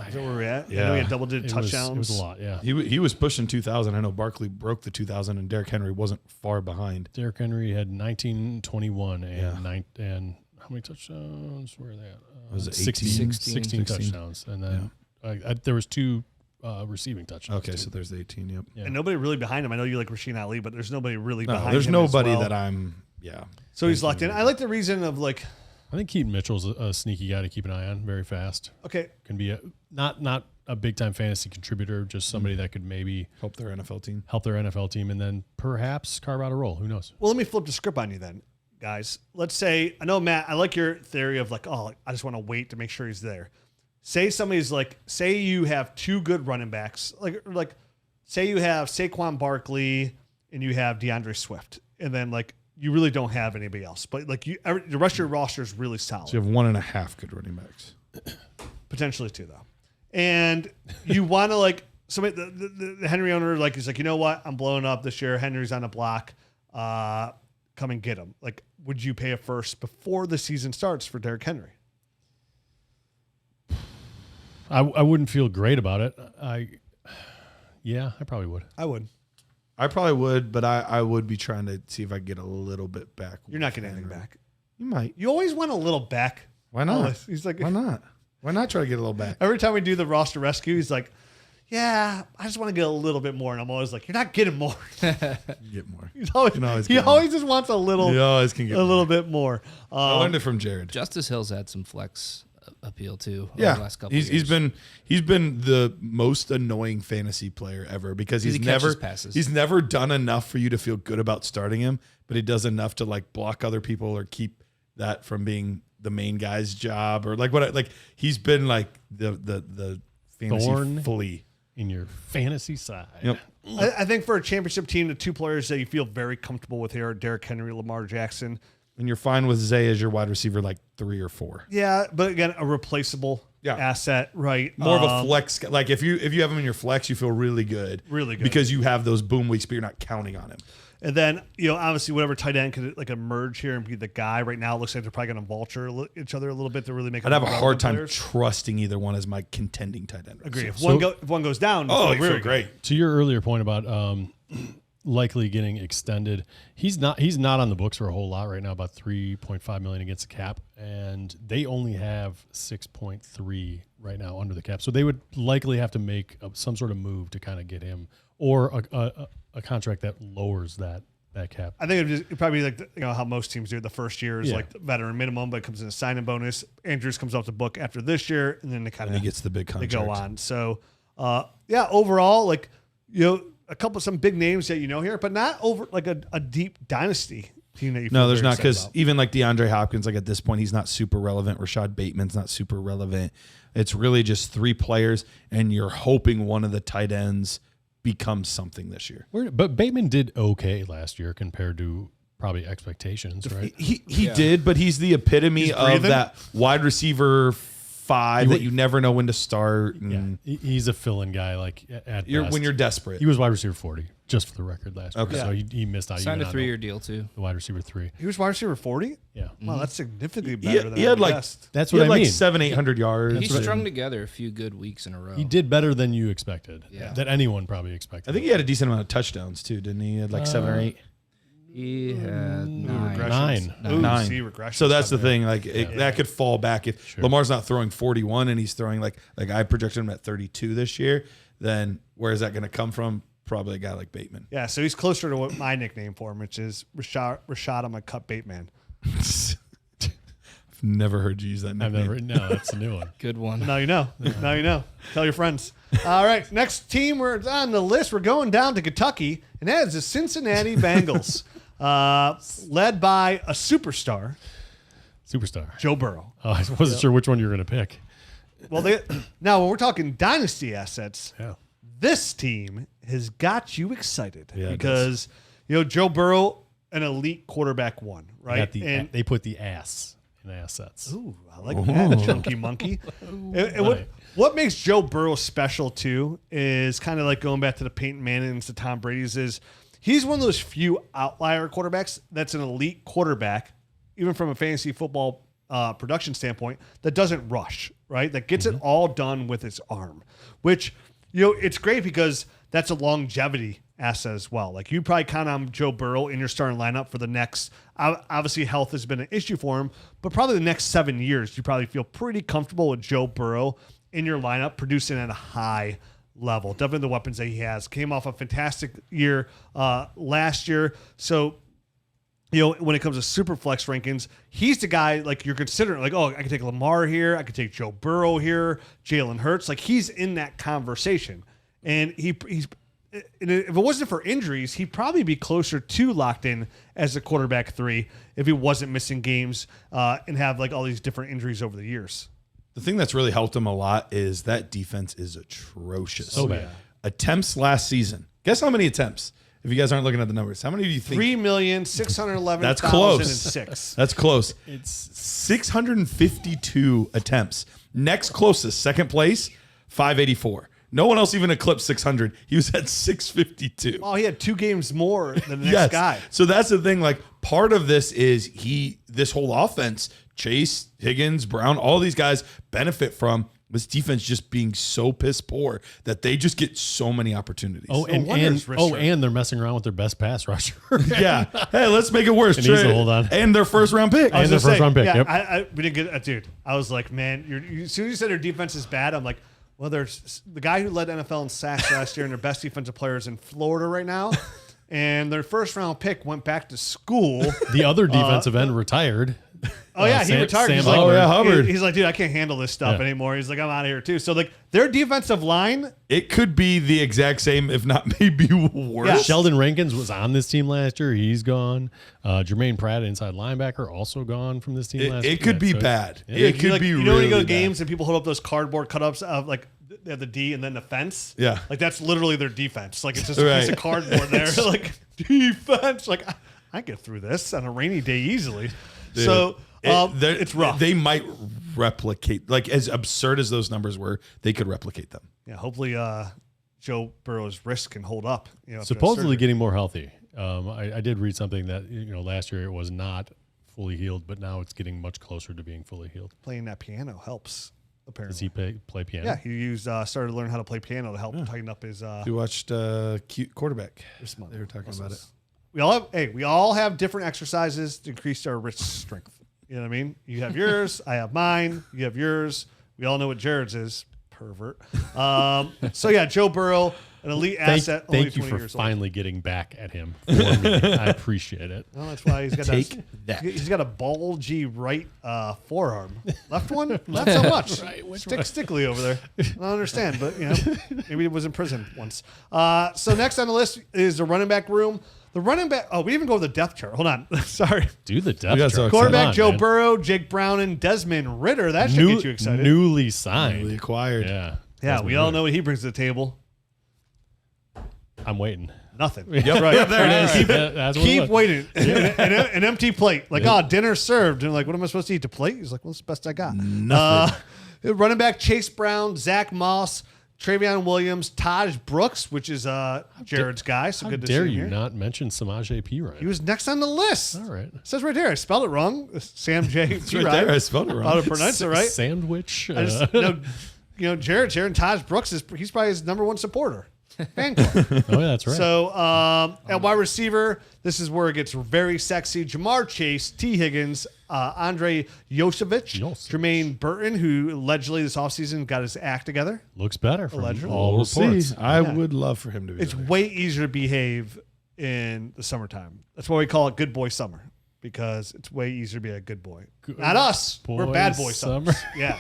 [SPEAKER 3] Is that where we're at?
[SPEAKER 5] Yeah.
[SPEAKER 3] I know he had double-digit touchdowns.
[SPEAKER 4] It was a lot. Yeah.
[SPEAKER 5] He was pushing 2,000. I know Barkley broke the 2,000, and Derrick Henry wasn't far behind.
[SPEAKER 4] Derrick Henry had 1921 and how many touchdowns were that?
[SPEAKER 5] Was it
[SPEAKER 4] 16 touchdowns, and then there was 2 receiving touchdowns.
[SPEAKER 5] Okay, so there's 18. Yep.
[SPEAKER 4] Yeah.
[SPEAKER 3] And nobody really behind him. I know you like Rasheen Ali, but there's nobody really behind him.
[SPEAKER 5] There's nobody
[SPEAKER 3] as well.
[SPEAKER 5] that I'm. Yeah.
[SPEAKER 3] So he's locked in. I like the reason of like.
[SPEAKER 4] I think Keaton Mitchell's a sneaky guy to keep an eye on. Very fast.
[SPEAKER 3] Okay.
[SPEAKER 4] Can be not a big time fantasy contributor, just somebody that could maybe
[SPEAKER 5] help their NFL team,
[SPEAKER 4] and then perhaps carve out a role. Who knows?
[SPEAKER 3] Well, let me flip the script on you then, guys. Let's say I know Matt. I like your theory of like, oh, I just want to wait to make sure he's there. Say somebody's like, say you have 2 good running backs, like say you have Saquon Barkley and you have DeAndre Swift, and then like you really don't have anybody else, but like the rest of your roster is really solid.
[SPEAKER 5] So you have 1.5 good running backs,
[SPEAKER 3] potentially 2 though, and you want to like somebody the Henry owner like he's like, you know what, I'm blowing up this year. Henry's on the block. Come and get him. Like, would you pay a first before the season starts for Derrick Henry?
[SPEAKER 4] I wouldn't feel great about it. I probably would.
[SPEAKER 5] I probably would, but I would be trying to see if I could get a little bit back.
[SPEAKER 3] You're not getting anything back.
[SPEAKER 5] You might.
[SPEAKER 3] You always want a little back.
[SPEAKER 5] Why not?
[SPEAKER 3] Always. He's like,
[SPEAKER 5] why not? Why not try to get a little back?
[SPEAKER 3] Every time we do the roster rescue, he's like, yeah, I just want to get a little bit more. And I'm always like, you're not getting more.
[SPEAKER 5] You get more.
[SPEAKER 3] He always just wants a little.
[SPEAKER 5] He always can get
[SPEAKER 3] a little bit more.
[SPEAKER 5] I learned it from Jared.
[SPEAKER 1] Justice Hill's had some flex appeal too.
[SPEAKER 5] Yeah,
[SPEAKER 1] over the last couple of years.
[SPEAKER 5] he's been the most annoying fantasy player ever because he's never done enough for you to feel good about starting him, but he does enough to like block other people or keep that from being the main guy's job or like what like he's been like the fantasy
[SPEAKER 4] thorn
[SPEAKER 5] flea
[SPEAKER 4] in your fantasy side.
[SPEAKER 5] Yep.
[SPEAKER 3] I think for a championship team, the 2 players that you feel very comfortable with here are Derrick Henry, Lamar Jackson.
[SPEAKER 5] And you're fine with Zay as your wide receiver, like 3 or 4.
[SPEAKER 3] Yeah, but again, a replaceable asset, right?
[SPEAKER 5] More of a flex. Like if you have him in your flex, you feel really good, because you have those boom weeks, but you're not counting on him.
[SPEAKER 3] And then obviously whatever tight end could like emerge here and be the guy. Right now, it looks like they're probably going to vulture each other a little bit to really make.
[SPEAKER 5] I'd have a hard time trusting either one as my contending tight end.
[SPEAKER 3] Agree. If one goes down,
[SPEAKER 5] you feel great.
[SPEAKER 4] To your earlier point about likely getting extended, he's not on the books for a whole lot right now, about $3.5 million against the cap, and they only have 6.3 right now under the cap. So they would likely have to make some sort of move to kind of get him, or a contract that lowers that cap.
[SPEAKER 3] I think it'd probably like how most teams do. The first year is like the veteran minimum, but it comes in a signing bonus. Andrews comes off the book after this year, and then he
[SPEAKER 5] gets the big contract.
[SPEAKER 3] They go on. So overall, like some big names that here, but not over like a deep dynasty team that you.
[SPEAKER 5] No, there's not, because even like DeAndre Hopkins, like at this point, he's not super relevant. Rashad Bateman's not super relevant. It's really just 3 players, and you're hoping one of the tight ends become something this year.
[SPEAKER 4] But Bateman did okay last year compared to probably expectations, right?
[SPEAKER 5] He did, but he's the epitome of that wide receiver 5 that you never know when to start. And
[SPEAKER 4] He's a fill-in guy. Like
[SPEAKER 5] when you're desperate.
[SPEAKER 4] He was wide receiver 40, just for the record last year.
[SPEAKER 5] Okay.
[SPEAKER 4] So he missed out.
[SPEAKER 1] Signed a 3-year deal too.
[SPEAKER 4] The wide receiver 3.
[SPEAKER 3] He was wide receiver 40?
[SPEAKER 4] Yeah.
[SPEAKER 3] Wow, that's significantly better than
[SPEAKER 5] he had
[SPEAKER 3] I
[SPEAKER 5] like
[SPEAKER 3] guessed.
[SPEAKER 4] That's
[SPEAKER 5] he
[SPEAKER 4] what
[SPEAKER 5] had
[SPEAKER 4] I mean.
[SPEAKER 5] like 700-800 yards.
[SPEAKER 1] He strung together a few good weeks in a row.
[SPEAKER 4] He did better than you expected.
[SPEAKER 1] Yeah.
[SPEAKER 4] That anyone probably expected.
[SPEAKER 5] I think he had a decent amount of touchdowns too, didn't he? He had like 7 or 8.
[SPEAKER 1] He had 9.
[SPEAKER 3] Ooh,
[SPEAKER 5] 9.
[SPEAKER 3] see, regression.
[SPEAKER 5] So that's the thing. Like that could fall back if Lamar's not throwing 41 and he's throwing like I projected him at 32 this year. Then where is that going to come from? Probably a guy like Bateman.
[SPEAKER 3] Yeah, so he's closer to what my nickname for him, which is Rashad. I'm a cut Bateman.
[SPEAKER 5] I've never heard you use that nickname.
[SPEAKER 4] No, that's a new one.
[SPEAKER 1] Good one.
[SPEAKER 3] Now you know. Now you know. Tell your friends. All right, next team we're on the list. We're going down to Kentucky, and that is the Cincinnati Bengals, led by a superstar, Joe Burrow.
[SPEAKER 4] Oh, I wasn't sure which one you were going to pick.
[SPEAKER 3] Well, now when we're talking dynasty assets,
[SPEAKER 4] Yeah.
[SPEAKER 3] this team has got you excited
[SPEAKER 5] Yeah, it
[SPEAKER 3] because Joe Burrow, an elite quarterback, one, right?
[SPEAKER 4] They put the ass in assets.
[SPEAKER 3] Ooh, I like that, chunky monkey. And what makes Joe Burrow special too is kind of like going back to the Peyton Mannings, to Tom Brady's, is he's one of those few outlier quarterbacks that's an elite quarterback, even from a fantasy football production standpoint, that doesn't rush, right? That gets it all done with his arm, which, it's great because that's a longevity asset as well. Like you probably count on Joe Burrow in your starting lineup for the next, obviously health has been an issue for him, but probably the next 7 years, you probably feel pretty comfortable with Joe Burrow in your lineup, producing at a high level. Definitely the weapons that he has. Came off a fantastic year last year. So, when it comes to super flex rankings, he's the guy like you're considering, like, I could take Lamar here, I could take Joe Burrow here, Jalen Hurts. Like he's in that conversation. And he's if it wasn't for injuries, he'd probably be closer to locked in as a quarterback 3 if he wasn't missing games and have like all these different injuries over the years.
[SPEAKER 5] The thing that's really helped him a lot is that defense is atrocious.
[SPEAKER 4] So bad.
[SPEAKER 5] Attempts last season. Guess how many attempts? If you guys aren't looking at the numbers, how many do you think?
[SPEAKER 3] 3,611,006.
[SPEAKER 5] That's close. That's close. It's 652 attempts. Next closest, second place, 584. No one else even eclipsed 600. He was at 652.
[SPEAKER 3] Oh, he had 2 games more than the next guy.
[SPEAKER 5] So that's the thing. Like part of this is this whole offense, Chase, Higgins, Brown, all these guys benefit from this defense just being so piss poor that they just get so many opportunities.
[SPEAKER 4] And they're messing around with their best pass rusher.
[SPEAKER 5] Yeah. Hey, let's make it worse.
[SPEAKER 4] And he's hold on.
[SPEAKER 5] And their first round pick.
[SPEAKER 4] And their first round pick.
[SPEAKER 3] Yeah,
[SPEAKER 4] Yep.
[SPEAKER 3] we didn't get dude. I was like, man, as soon as you said their defense is bad, I'm like, well, there's the guy who led NFL in sacks last year and their best defensive players in Florida right now. And their first round pick went back to school.
[SPEAKER 4] The other defensive end retired.
[SPEAKER 3] Oh yeah, he retired.
[SPEAKER 4] Sam
[SPEAKER 3] He's like,
[SPEAKER 5] Hubbard.
[SPEAKER 3] He's like, dude, I can't handle this stuff anymore. He's like, I'm out of here too. So like their defensive line,
[SPEAKER 5] it could be the exact same, if not maybe worse.
[SPEAKER 3] Yeah.
[SPEAKER 4] Sheldon Rankins was on this team last year. He's gone. Jermaine Pratt, inside linebacker, also gone from this team last year.
[SPEAKER 5] It could be bad.
[SPEAKER 4] Yeah.
[SPEAKER 5] It could be really
[SPEAKER 3] when you go to
[SPEAKER 5] bad.
[SPEAKER 3] games and people hold up those cardboard cut-ups of like they have the D and then the fence.
[SPEAKER 5] Yeah.
[SPEAKER 3] Like that's literally their defense. Like it's just a
[SPEAKER 5] Right.
[SPEAKER 3] piece of cardboard there. Like defense. Like I get through this on a rainy day easily.
[SPEAKER 5] Dude.
[SPEAKER 3] So it's rough.
[SPEAKER 5] They might replicate, like as absurd as those numbers were, they could replicate them.
[SPEAKER 3] Yeah, hopefully Joe Burrow's wrist can hold up.
[SPEAKER 4] Supposedly getting more healthy. I did read something that last year it was not fully healed, but now it's getting much closer to being fully healed.
[SPEAKER 3] Playing that piano helps. Apparently.
[SPEAKER 4] Does he play piano?
[SPEAKER 3] Yeah, he started to learn how to play piano to help tighten up his.
[SPEAKER 5] You watched Cute Quarterback.
[SPEAKER 3] This month.
[SPEAKER 5] They were talking about it.
[SPEAKER 3] We all have different exercises to increase our wrist strength. You know what I mean? You have yours, I have mine, you have yours. We all know what Jared's is. Pervert. So yeah, Joe Burrow, an elite asset.
[SPEAKER 4] Thank you for finally getting back at him for me. I appreciate it.
[SPEAKER 3] Well, that's why he's got
[SPEAKER 5] that.
[SPEAKER 3] He's got a bulgy right forearm. Left one, not so much. Stickly over there. I don't understand, but maybe he was in prison once. So next on the list is the running back room. The running back. Oh, we didn't even go to the depth chart. Hold on. Sorry.
[SPEAKER 4] Dude, the depth chart.
[SPEAKER 3] Quarterback Joe Burrow, Jake Brown, and Desmond Ridder. That should get you excited.
[SPEAKER 4] Newly signed.
[SPEAKER 5] Newly acquired.
[SPEAKER 3] Yeah.
[SPEAKER 4] Desmond
[SPEAKER 3] We all
[SPEAKER 4] Ridder.
[SPEAKER 3] know what he brings to the table.
[SPEAKER 4] I'm waiting.
[SPEAKER 3] Nothing.
[SPEAKER 5] Yep.
[SPEAKER 3] Right.
[SPEAKER 5] Yeah, there it is.
[SPEAKER 3] Keep waiting. An empty plate. Like, dinner served. And like, what am I supposed to eat? The plate? He's like, well, it's the best I got.
[SPEAKER 5] Nothing.
[SPEAKER 3] Running back Chase Brown, Zach Moss, Travion Williams, Taj Brooks, which is Jared's guy. So
[SPEAKER 4] How
[SPEAKER 3] good to see
[SPEAKER 4] dare
[SPEAKER 3] him
[SPEAKER 4] you
[SPEAKER 3] here.
[SPEAKER 4] not mention Samaje Perine?
[SPEAKER 3] He was next on the list.
[SPEAKER 4] All right.
[SPEAKER 3] It says right there. I spelled it wrong. Sam J.
[SPEAKER 5] It's right there. I spelled it wrong.
[SPEAKER 3] How to pronounce it right.
[SPEAKER 4] Sandwich.
[SPEAKER 3] I just, Jared's here, and Taj Brooks he's probably his number one supporter. Fan club.
[SPEAKER 4] Oh, yeah, that's right.
[SPEAKER 3] So at wide receiver, this is where it gets very sexy. Jamar Chase, T. Higgins, Andre Yosevich, Jermaine Burton, who allegedly this offseason got his act together.
[SPEAKER 4] Looks better from
[SPEAKER 3] Allegedly.
[SPEAKER 4] all
[SPEAKER 5] We'll
[SPEAKER 4] reports.
[SPEAKER 5] see. I would love for him to be
[SPEAKER 3] It's
[SPEAKER 5] there.
[SPEAKER 3] way easier to behave in the summertime. That's why we call it good boy summer, because it's way easier to be a good boy. Not us. We're bad boy summers. Yeah.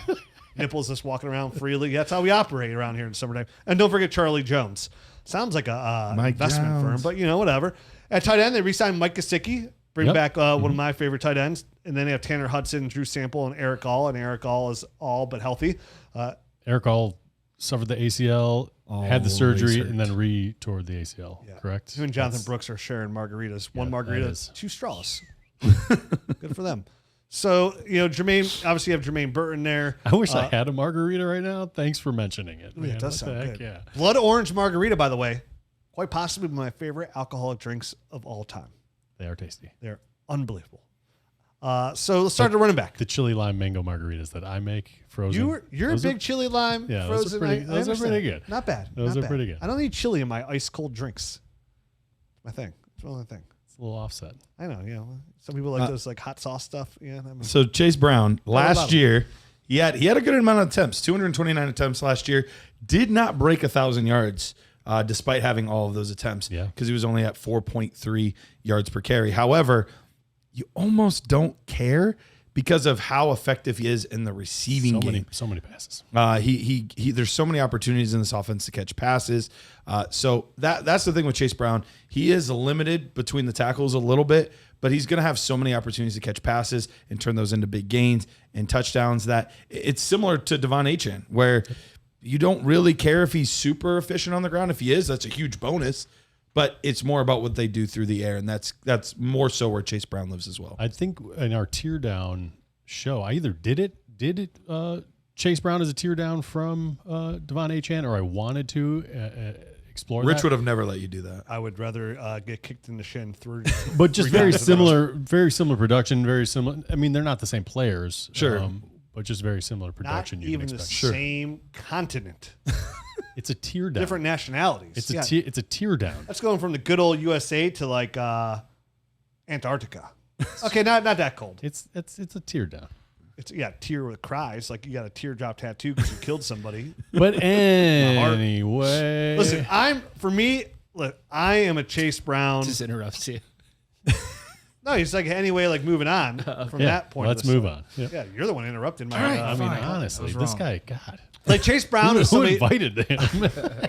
[SPEAKER 3] Nipples just walking around freely. That's how we operate around here in summertime. And don't forget Charlie Jones. Sounds like a investment firm, but whatever. At tight end, they re-signed Mike Gesicki, bring back one of my favorite tight ends. And then they have Tanner Hudson, Drew Sample, and Eric All. And Eric All is all but healthy.
[SPEAKER 4] Eric All suffered the ACL, had the surgery, and then re-toured the ACL, correct?
[SPEAKER 3] Him and Jonathan Brooks are sharing margaritas. One margarita, 2 straws. Good for them. So, Jermaine, obviously you have Jermaine Burton there.
[SPEAKER 4] I wish I had a margarita right now. Thanks for mentioning it. Man.
[SPEAKER 3] It does
[SPEAKER 4] What the
[SPEAKER 3] sound
[SPEAKER 4] heck?
[SPEAKER 3] good.
[SPEAKER 4] Yeah.
[SPEAKER 3] Blood orange margarita, by the way, quite possibly my favorite alcoholic drinks of all time.
[SPEAKER 4] They are tasty.
[SPEAKER 3] They're unbelievable. So let's start the running back.
[SPEAKER 4] The chili lime mango margaritas that I make frozen.
[SPEAKER 3] You're a big chili lime
[SPEAKER 4] those are
[SPEAKER 3] frozen.
[SPEAKER 4] pretty- those are pretty good.
[SPEAKER 3] Not bad.
[SPEAKER 4] Those
[SPEAKER 3] not
[SPEAKER 4] are
[SPEAKER 3] bad.
[SPEAKER 4] pretty good.
[SPEAKER 3] I don't need chili in my ice cold drinks. My thing. It's my only thing.
[SPEAKER 4] It's a little offset.
[SPEAKER 3] I know. Some people like those like hot sauce stuff. Yeah.
[SPEAKER 5] So Chase Brown
[SPEAKER 3] about
[SPEAKER 5] last
[SPEAKER 3] him?
[SPEAKER 5] year, he had a good amount of attempts, 229 attempts last year. Did not break 1,000 yards despite having all of those attempts.
[SPEAKER 4] Yeah.
[SPEAKER 5] Because he was only at 4.3 yards per carry. However, you almost don't care because of how effective he is in the receiving game.
[SPEAKER 4] So many passes.
[SPEAKER 5] He there's so many opportunities in this offense to catch passes. So that's the thing with Chase Brown. He is limited between the tackles a little bit, but he's going to have so many opportunities to catch passes and turn those into big gains and touchdowns that it's similar to Devon Achane, where you don't really care if he's super efficient on the ground. If he is, that's a huge bonus. But it's more about what they do through the air, and that's more so where Chase Brown lives as well.
[SPEAKER 4] I think in our tear down show, I either did Chase Brown as a tear down from Devon Achane, or I wanted to explore
[SPEAKER 5] Rich
[SPEAKER 4] that.
[SPEAKER 5] would have never let you do that.
[SPEAKER 3] I would rather get kicked in the shin through.
[SPEAKER 4] But just
[SPEAKER 3] 3
[SPEAKER 4] very
[SPEAKER 3] times in a row.
[SPEAKER 4] very similar production, very similar. I mean, they're not the same players,
[SPEAKER 5] Sure.
[SPEAKER 4] But just very similar
[SPEAKER 3] Not
[SPEAKER 4] production. You
[SPEAKER 3] even
[SPEAKER 4] can
[SPEAKER 3] the
[SPEAKER 4] expect.
[SPEAKER 3] same continent.
[SPEAKER 4] It's a tear down.
[SPEAKER 3] Different nationalities.
[SPEAKER 4] It's
[SPEAKER 3] Yeah.
[SPEAKER 4] it's a tear down.
[SPEAKER 3] That's going from the good old USA to like Antarctica. Okay, not that cold.
[SPEAKER 4] It's a tear down.
[SPEAKER 3] It's tear with cries. Like you got a teardrop tattoo because you killed somebody.
[SPEAKER 4] But anyway,
[SPEAKER 3] Listen, I am a Chase Brown.
[SPEAKER 1] Just interrupts you.
[SPEAKER 3] No, he's like anyway, like moving on from that point.
[SPEAKER 4] Let's
[SPEAKER 3] of the
[SPEAKER 4] move
[SPEAKER 3] story.
[SPEAKER 4] on. Yep.
[SPEAKER 3] Yeah, you're the one interrupting my.
[SPEAKER 4] I mean,
[SPEAKER 1] fine.
[SPEAKER 4] honestly,
[SPEAKER 1] I was
[SPEAKER 4] this
[SPEAKER 1] wrong.
[SPEAKER 4] guy, God,
[SPEAKER 3] like Chase Brown is
[SPEAKER 4] who
[SPEAKER 3] somebody.
[SPEAKER 4] invited him?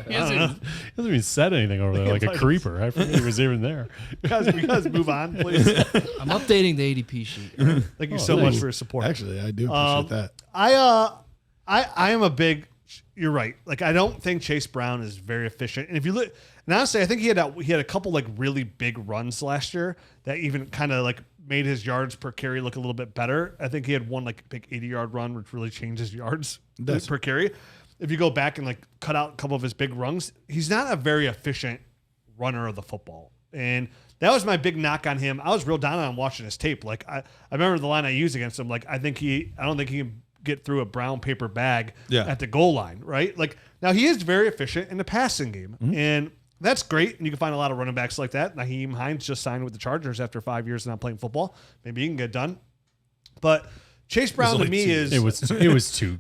[SPEAKER 4] He hasn't even said anything over there, like a creeper. I forget he was even there.
[SPEAKER 3] You guys move on, please.
[SPEAKER 1] I'm updating the ADP sheet.
[SPEAKER 3] Thank you so much for your support.
[SPEAKER 5] Actually, I do appreciate that.
[SPEAKER 3] I am a big. You're right. Like I don't think Chase Brown is very efficient. And if you look, and honestly, I think he had a couple like really big runs last year that even kind of like made his yards per carry look a little bit better. I think he had one like big 80-yard run, which really changed his yards per carry. If you go back and like cut out a couple of his big runs, he's not a very efficient runner of the football. And that was my big knock on him. I was real down on watching his tape. Like I remember the line I used against him. Like I don't think he can get through a brown paper bag at the goal line, right? Like now he is very efficient in the passing game, and that's great. And you can find a lot of running backs like that. Naheem Hines just signed with the Chargers after 5 years of not playing football. Maybe he can get done. But Chase Brown to me is
[SPEAKER 4] It was 2.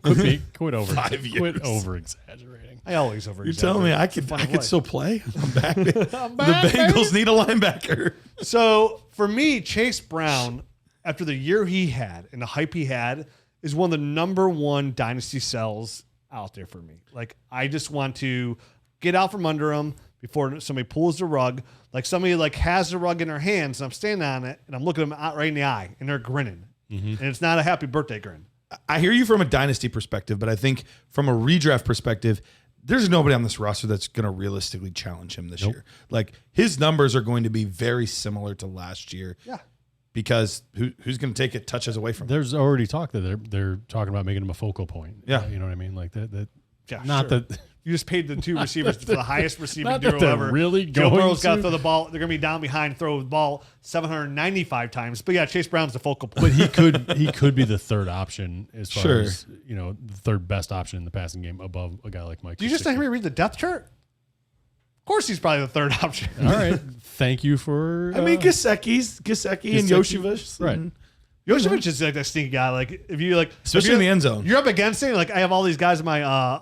[SPEAKER 4] Quit over
[SPEAKER 5] 5 years.
[SPEAKER 4] Quit over exaggerating.
[SPEAKER 3] I always over.
[SPEAKER 5] You're telling me I could still play? I'm back. The Bengals need a linebacker.
[SPEAKER 3] So for me, Chase Brown, after the year he had and the hype he had, is one of the number one dynasty sells out there for me. Like I just want to get out from under him before somebody pulls the rug. Like somebody like has the rug in their hands and I'm standing on it and I'm looking them out right in the eye and they're grinning. And it's not a happy birthday grin.
[SPEAKER 5] I hear you from a dynasty perspective, but I think from a redraft perspective, there's nobody on this roster that's going to realistically challenge him this year. Like, his numbers are going to be very similar to last year.
[SPEAKER 3] Yeah.
[SPEAKER 5] Because who's going to take it touches away from him?
[SPEAKER 4] There's already talk that they're talking about making him a focal point.
[SPEAKER 5] Yeah.
[SPEAKER 4] You know what I mean? Like that
[SPEAKER 3] Yeah,
[SPEAKER 4] not
[SPEAKER 3] sure.
[SPEAKER 4] that
[SPEAKER 3] You just paid the two receivers for the highest receiving
[SPEAKER 4] not
[SPEAKER 3] duo
[SPEAKER 4] that they're
[SPEAKER 3] ever.
[SPEAKER 4] really
[SPEAKER 3] Joe
[SPEAKER 4] going
[SPEAKER 3] Burrow's got to
[SPEAKER 4] to.
[SPEAKER 3] throw the ball. They're going to be down behind, throw the ball 795 times. But yeah, Chase Brown's the focal point.
[SPEAKER 4] but he could be the third option as far as, you know, the third best option in the passing game above a guy like Mike.
[SPEAKER 3] Do you just let Henry read the depth chart? Of course, he's probably the third option.
[SPEAKER 4] All right. Thank you for
[SPEAKER 5] I mean, Gesicki and Yoshevich.
[SPEAKER 4] Right.
[SPEAKER 3] Yoshevich is like that sneaky guy. Like if you like,
[SPEAKER 5] Especially in the end zone.
[SPEAKER 3] You're up against him. Like I have all these guys in my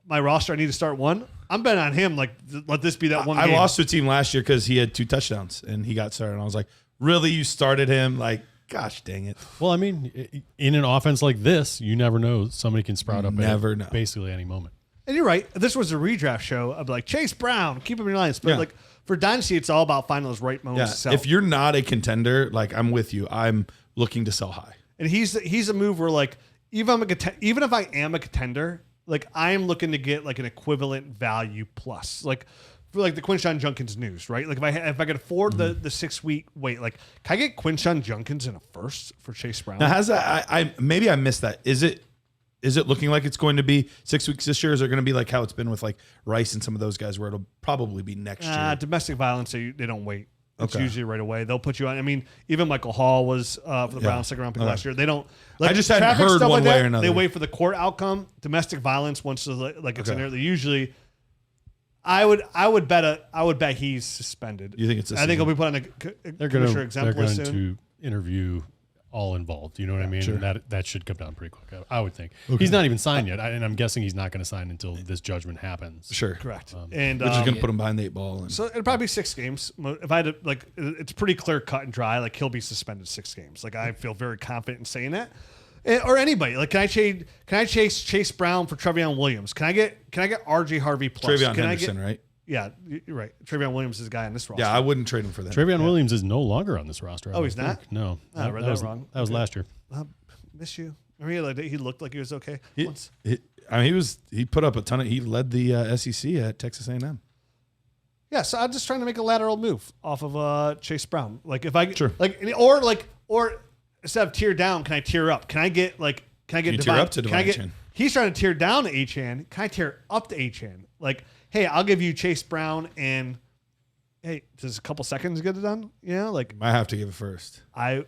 [SPEAKER 3] my roster. I need to start one. I'm betting on him. Like let this be that one.
[SPEAKER 5] I
[SPEAKER 3] game.
[SPEAKER 5] lost to a team last year because he had 2 touchdowns and he got started. And I was like, really? You started him? Like, gosh dang it.
[SPEAKER 4] Well, I mean, in an offense like this, you never know. Somebody can sprout up
[SPEAKER 5] Never
[SPEAKER 4] at
[SPEAKER 5] know.
[SPEAKER 4] basically any moment.
[SPEAKER 3] And you're right. If this was a redraft show, I'd be like Chase Brown, keep him in your lines. But like for Dynasty, it's all about finding those right moments.
[SPEAKER 5] Yeah.
[SPEAKER 3] To sell.
[SPEAKER 5] If you're not a contender, like I'm with you. I'm looking to sell high.
[SPEAKER 3] And he's a move where like even if I am a contender, like I am looking to get like an equivalent value plus, like for like the Quinshon Judkins news, right? Like if I could afford the 6 week wait, like can I get Quinshon Judkins in a first for Chase Brown?
[SPEAKER 5] Now, has that? I maybe I missed that. Is it looking like it's going to be 6 weeks this year? Or is it going to be like how it's been with like Rice and some of those guys, where it'll probably be next year?
[SPEAKER 3] Domestic violence, they don't wait. It's
[SPEAKER 5] Okay.
[SPEAKER 3] usually right away. They'll put you on. I mean, even Michael Hall was for the Browns second round pick last year. They don't. Like,
[SPEAKER 5] I just hadn't
[SPEAKER 3] traffic
[SPEAKER 5] heard
[SPEAKER 3] stuff
[SPEAKER 5] one
[SPEAKER 3] like
[SPEAKER 5] way
[SPEAKER 3] that,
[SPEAKER 5] or another.
[SPEAKER 3] They wait for the court outcome. Domestic violence, once like it's in
[SPEAKER 5] Okay.
[SPEAKER 3] there, they usually. I would bet he's suspended.
[SPEAKER 5] You think it's this
[SPEAKER 3] I think he'll
[SPEAKER 5] season?
[SPEAKER 3] be put on a
[SPEAKER 4] They're
[SPEAKER 3] commissioner
[SPEAKER 4] going
[SPEAKER 3] exemplar soon.
[SPEAKER 4] to interview all involved. You know what I mean? And that should come down pretty quick, I would think. He's not even signed yet, and I'm guessing he's not going to sign until this judgment happens.
[SPEAKER 5] Sure.
[SPEAKER 3] Correct. And
[SPEAKER 5] Which is going to put him behind the 8 ball. And
[SPEAKER 3] so it'll probably be 6 games. If I had to, like, it's pretty clear, cut and dry. Like he'll be suspended 6 games. Like I feel very confident in saying that. Or anybody. Like can I chase Chase Brown for Trevion Williams? Can I get RJ Harvey plus?
[SPEAKER 5] Travion
[SPEAKER 3] Can
[SPEAKER 5] Henderson, right?
[SPEAKER 3] Yeah, you're right. Trevion Williams is the guy on this roster.
[SPEAKER 5] Yeah, I wouldn't trade him for that.
[SPEAKER 4] Trevion Williams is no longer on this roster. I
[SPEAKER 3] Oh,
[SPEAKER 4] don't
[SPEAKER 3] he's not?
[SPEAKER 4] think. No.
[SPEAKER 3] I read that wrong.
[SPEAKER 4] That was last year.
[SPEAKER 3] Miss you. I mean, he looked like he was okay once.
[SPEAKER 5] He put up a ton of. He led the SEC at Texas A&M.
[SPEAKER 3] Yeah, so I'm just trying to make a lateral move off of Chase Brown. Like if I
[SPEAKER 5] Sure.
[SPEAKER 3] or instead of tier down, can I tier up? Can I get
[SPEAKER 5] You tier up to Devon Achane.
[SPEAKER 3] He's trying to tier down to Achane. Can I tier up to Achane? Like, hey, I'll give you Chase Brown and hey, does a couple seconds get it done? You know, like
[SPEAKER 5] Might have to give it first.
[SPEAKER 3] I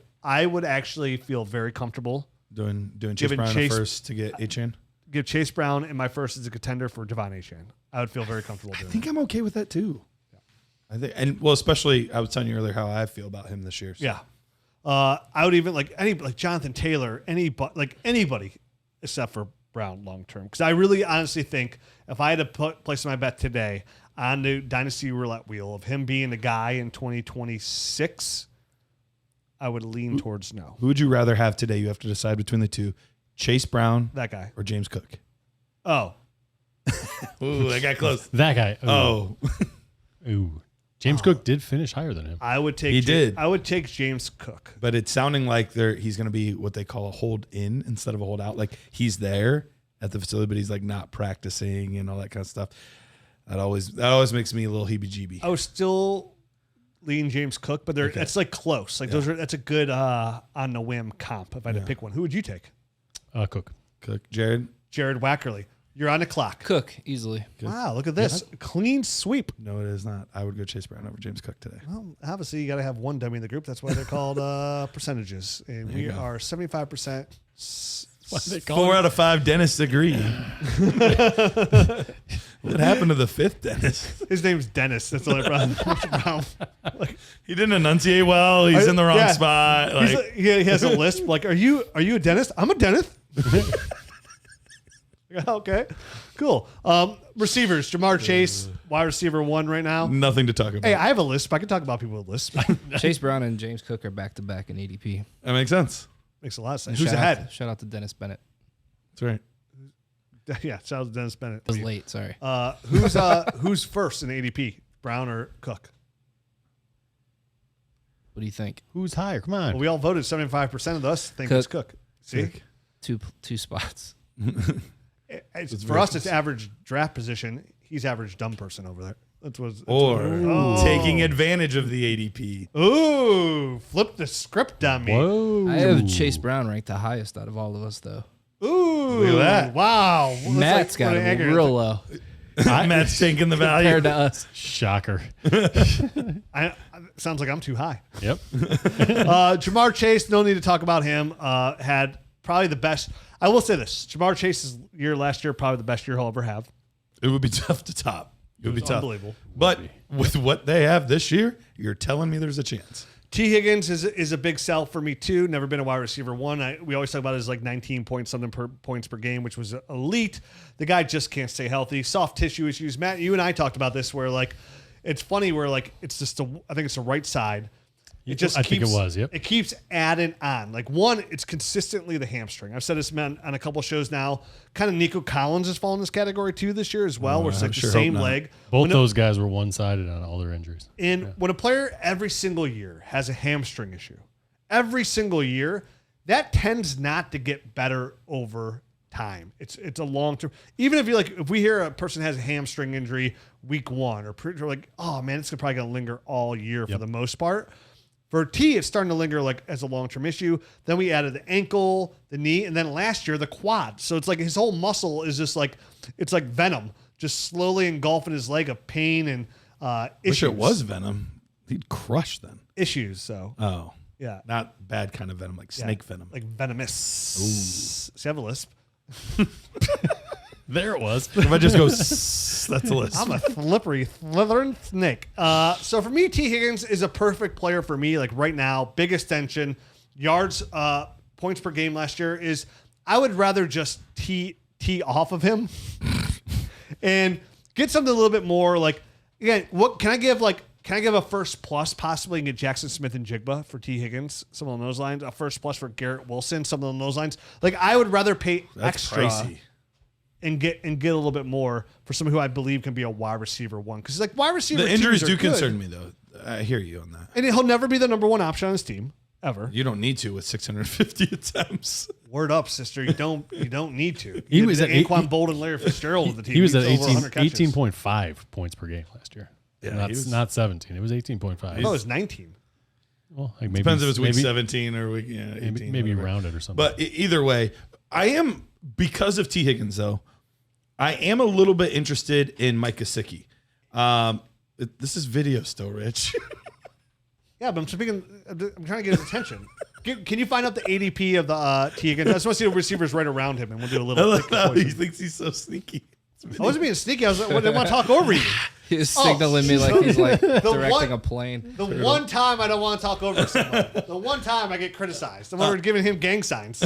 [SPEAKER 3] would actually feel very comfortable
[SPEAKER 5] Doing Chase
[SPEAKER 3] Giving
[SPEAKER 5] Brown
[SPEAKER 3] Chase-
[SPEAKER 5] first to get Achane.
[SPEAKER 3] give Chase Brown in my first as a contender for Devon Achane. I would feel very comfortable doing
[SPEAKER 5] I think I'm okay with that too. I think, and well, especially I was telling you earlier how I feel about him this year. So.
[SPEAKER 3] Yeah. I would even like Jonathan Taylor, anybody except for Brown long term. Because I really honestly think if I had to place my bet today on the Dynasty roulette wheel of him being the guy in 2026, I would lean towards no.
[SPEAKER 5] Who would you rather have today? You have to decide between the two: Chase Brown
[SPEAKER 3] That guy.
[SPEAKER 5] or James Cook.
[SPEAKER 3] Oh.
[SPEAKER 5] Ooh, I got close.
[SPEAKER 4] That guy.
[SPEAKER 5] Oh,
[SPEAKER 4] Ooh. James Cook did finish higher than him.
[SPEAKER 3] I would take
[SPEAKER 5] He did.
[SPEAKER 3] I would take James Cook.
[SPEAKER 5] but it's sounding like he's going to be what they call a hold in instead of a hold out. Like he's there at the facility, but he's like not practicing and all that kind of stuff. That always makes me a little heebie-jeebie.
[SPEAKER 3] I was still lean James Cook, but it's like close. Like that's a good on the whim comp. If I had to pick one, who would you take?
[SPEAKER 4] Cook.
[SPEAKER 5] Cook, Jared.
[SPEAKER 3] Wackerly. You're on the clock.
[SPEAKER 1] Cook easily.
[SPEAKER 3] Wow, look at this. Clean sweep.
[SPEAKER 5] No, it is not. I would go Chase Brown over James Cook today.
[SPEAKER 3] Well, obviously, you got to have one dummy in the group. That's why they're called percentages. And we are 75%.
[SPEAKER 5] 4 out of 5 dentists agree. What happened to the 5th dentist?
[SPEAKER 3] His name's Dennis. That's the only problem.
[SPEAKER 5] He didn't enunciate well. He's in the wrong spot. Like,
[SPEAKER 3] He has a lisp. Like, are you a dentist? I'm a dentist. Okay, cool. Receivers, Jamar Chase, wide receiver 1 right now.
[SPEAKER 5] nothing to talk about.
[SPEAKER 3] Hey, I have a lisp. I can talk about people with lisp.
[SPEAKER 1] Chase Brown and James Cook are back to back in ADP.
[SPEAKER 5] That makes sense.
[SPEAKER 3] Makes a lot of sense.
[SPEAKER 1] Shout
[SPEAKER 3] Who's ahead?
[SPEAKER 1] Shout out to Dennis Bennett.
[SPEAKER 5] That's right.
[SPEAKER 3] Yeah, shout out to Dennis Bennett.
[SPEAKER 1] It was late. Sorry.
[SPEAKER 3] Who's first in ADP? Brown or Cook?
[SPEAKER 1] What do you think?
[SPEAKER 4] Who's higher? Come on.
[SPEAKER 3] Well, we all voted. 75% of us think it's Cook. See,
[SPEAKER 1] Two spots.
[SPEAKER 3] For us, it's average draft position. He's average dumb person over there.
[SPEAKER 5] Taking advantage of the ADP.
[SPEAKER 3] Ooh, flip the script on me.
[SPEAKER 4] Whoa.
[SPEAKER 1] I have Chase Brown ranked the highest out of all of us, though.
[SPEAKER 3] Ooh,
[SPEAKER 5] look at that.
[SPEAKER 3] Wow.
[SPEAKER 1] Matt's got it real low
[SPEAKER 5] Matt's taking the value.
[SPEAKER 1] compared to us.
[SPEAKER 4] Shocker.
[SPEAKER 3] Sounds like I'm too high.
[SPEAKER 4] Yep.
[SPEAKER 3] Jamar Chase, no need to talk about him. Had probably the best. I will say this: Jamar Chase's year last year, probably the best year he'll ever have.
[SPEAKER 5] It would be tough to top. It would be tough.
[SPEAKER 3] Unbelievable.
[SPEAKER 5] But with what they have this year, you're telling me there's a chance.
[SPEAKER 3] T. Higgins is a big sell for me too. Never been a wide receiver one. We always talk about his like 19 points per game, which was elite. The guy just can't stay healthy. Soft tissue issues. Matt, you and I talked about this where like it's funny where like it's just I think it's the right side. It just
[SPEAKER 4] I think it was. Yep.
[SPEAKER 3] It keeps adding on. Like one, it's consistently the hamstring. I've said this on a couple shows now. Kind of Nico Collins has fallen in this category too this year as well, where it's like the same leg.
[SPEAKER 4] Both those guys were one-sided on all their injuries.
[SPEAKER 3] When a player every single year has a hamstring issue, every single year, that tends not to get better over time. It's a long term. Even if we hear a person has a hamstring injury week one, or we're like, oh man, it's probably gonna linger all year for the most part. For T, it's starting to linger like as a long-term issue. Then we added the ankle, the knee, and then last year the quad. So it's like his whole muscle is just like it's like venom, just slowly engulfing his leg of pain and issues.
[SPEAKER 5] Wish it was venom. He'd crush them.
[SPEAKER 3] Issues. So yeah,
[SPEAKER 5] not bad kind of venom, like snake venom,
[SPEAKER 3] like venomous. See, I have a lisp.
[SPEAKER 4] There it was.
[SPEAKER 5] If I just go, that's a list.
[SPEAKER 3] I'm a slippery, slithering snake. So for me, T. Higgins is a perfect player for me. Like right now, big extension, yards, points per game last year is. I would rather just tee off of him and get something a little bit more. Like again, what can I give? Like, can I give a first plus possibly and get Jackson Smith and Jigba for T. Higgins? Some along those lines. A first plus for Garrett Wilson. Some along those lines. Like I would rather pay extra. Pricey. And get a little bit more for someone who I believe can be a wide receiver one. Because like wide receiver,
[SPEAKER 5] the injuries do concern me though. I hear you on that.
[SPEAKER 3] And he'll never be the number one option on his team ever.
[SPEAKER 5] You don't need to with 650 attempts.
[SPEAKER 3] Word up, sister. You don't need to.
[SPEAKER 4] He was at
[SPEAKER 3] Anquan Boldin and Larry Fitzgerald with the team.
[SPEAKER 4] He was at 18.5 points per game last year.
[SPEAKER 5] Yeah,
[SPEAKER 4] not 17. It was 18.5.
[SPEAKER 3] I thought it was 19.
[SPEAKER 4] Well, like maybe,
[SPEAKER 5] depends if it's week 17 or week 18.
[SPEAKER 4] Maybe rounded or something.
[SPEAKER 5] But either way, I am, because of T. Higgins though, I am a little bit interested in Mike Gesicki. This is video still, Rich.
[SPEAKER 3] Yeah, but I'm trying to get his attention. Can you find out the ADP of the T. Higgins? I just want to see the receivers right around him, and we'll do a little.
[SPEAKER 5] He thinks he's so sneaky.
[SPEAKER 3] I wasn't being sneaky. I didn't want to talk over you.
[SPEAKER 1] He's signaling me like he's like directing a plane.
[SPEAKER 3] The one time I don't want to talk over someone. The one time I get criticized. I'm already giving him gang signs.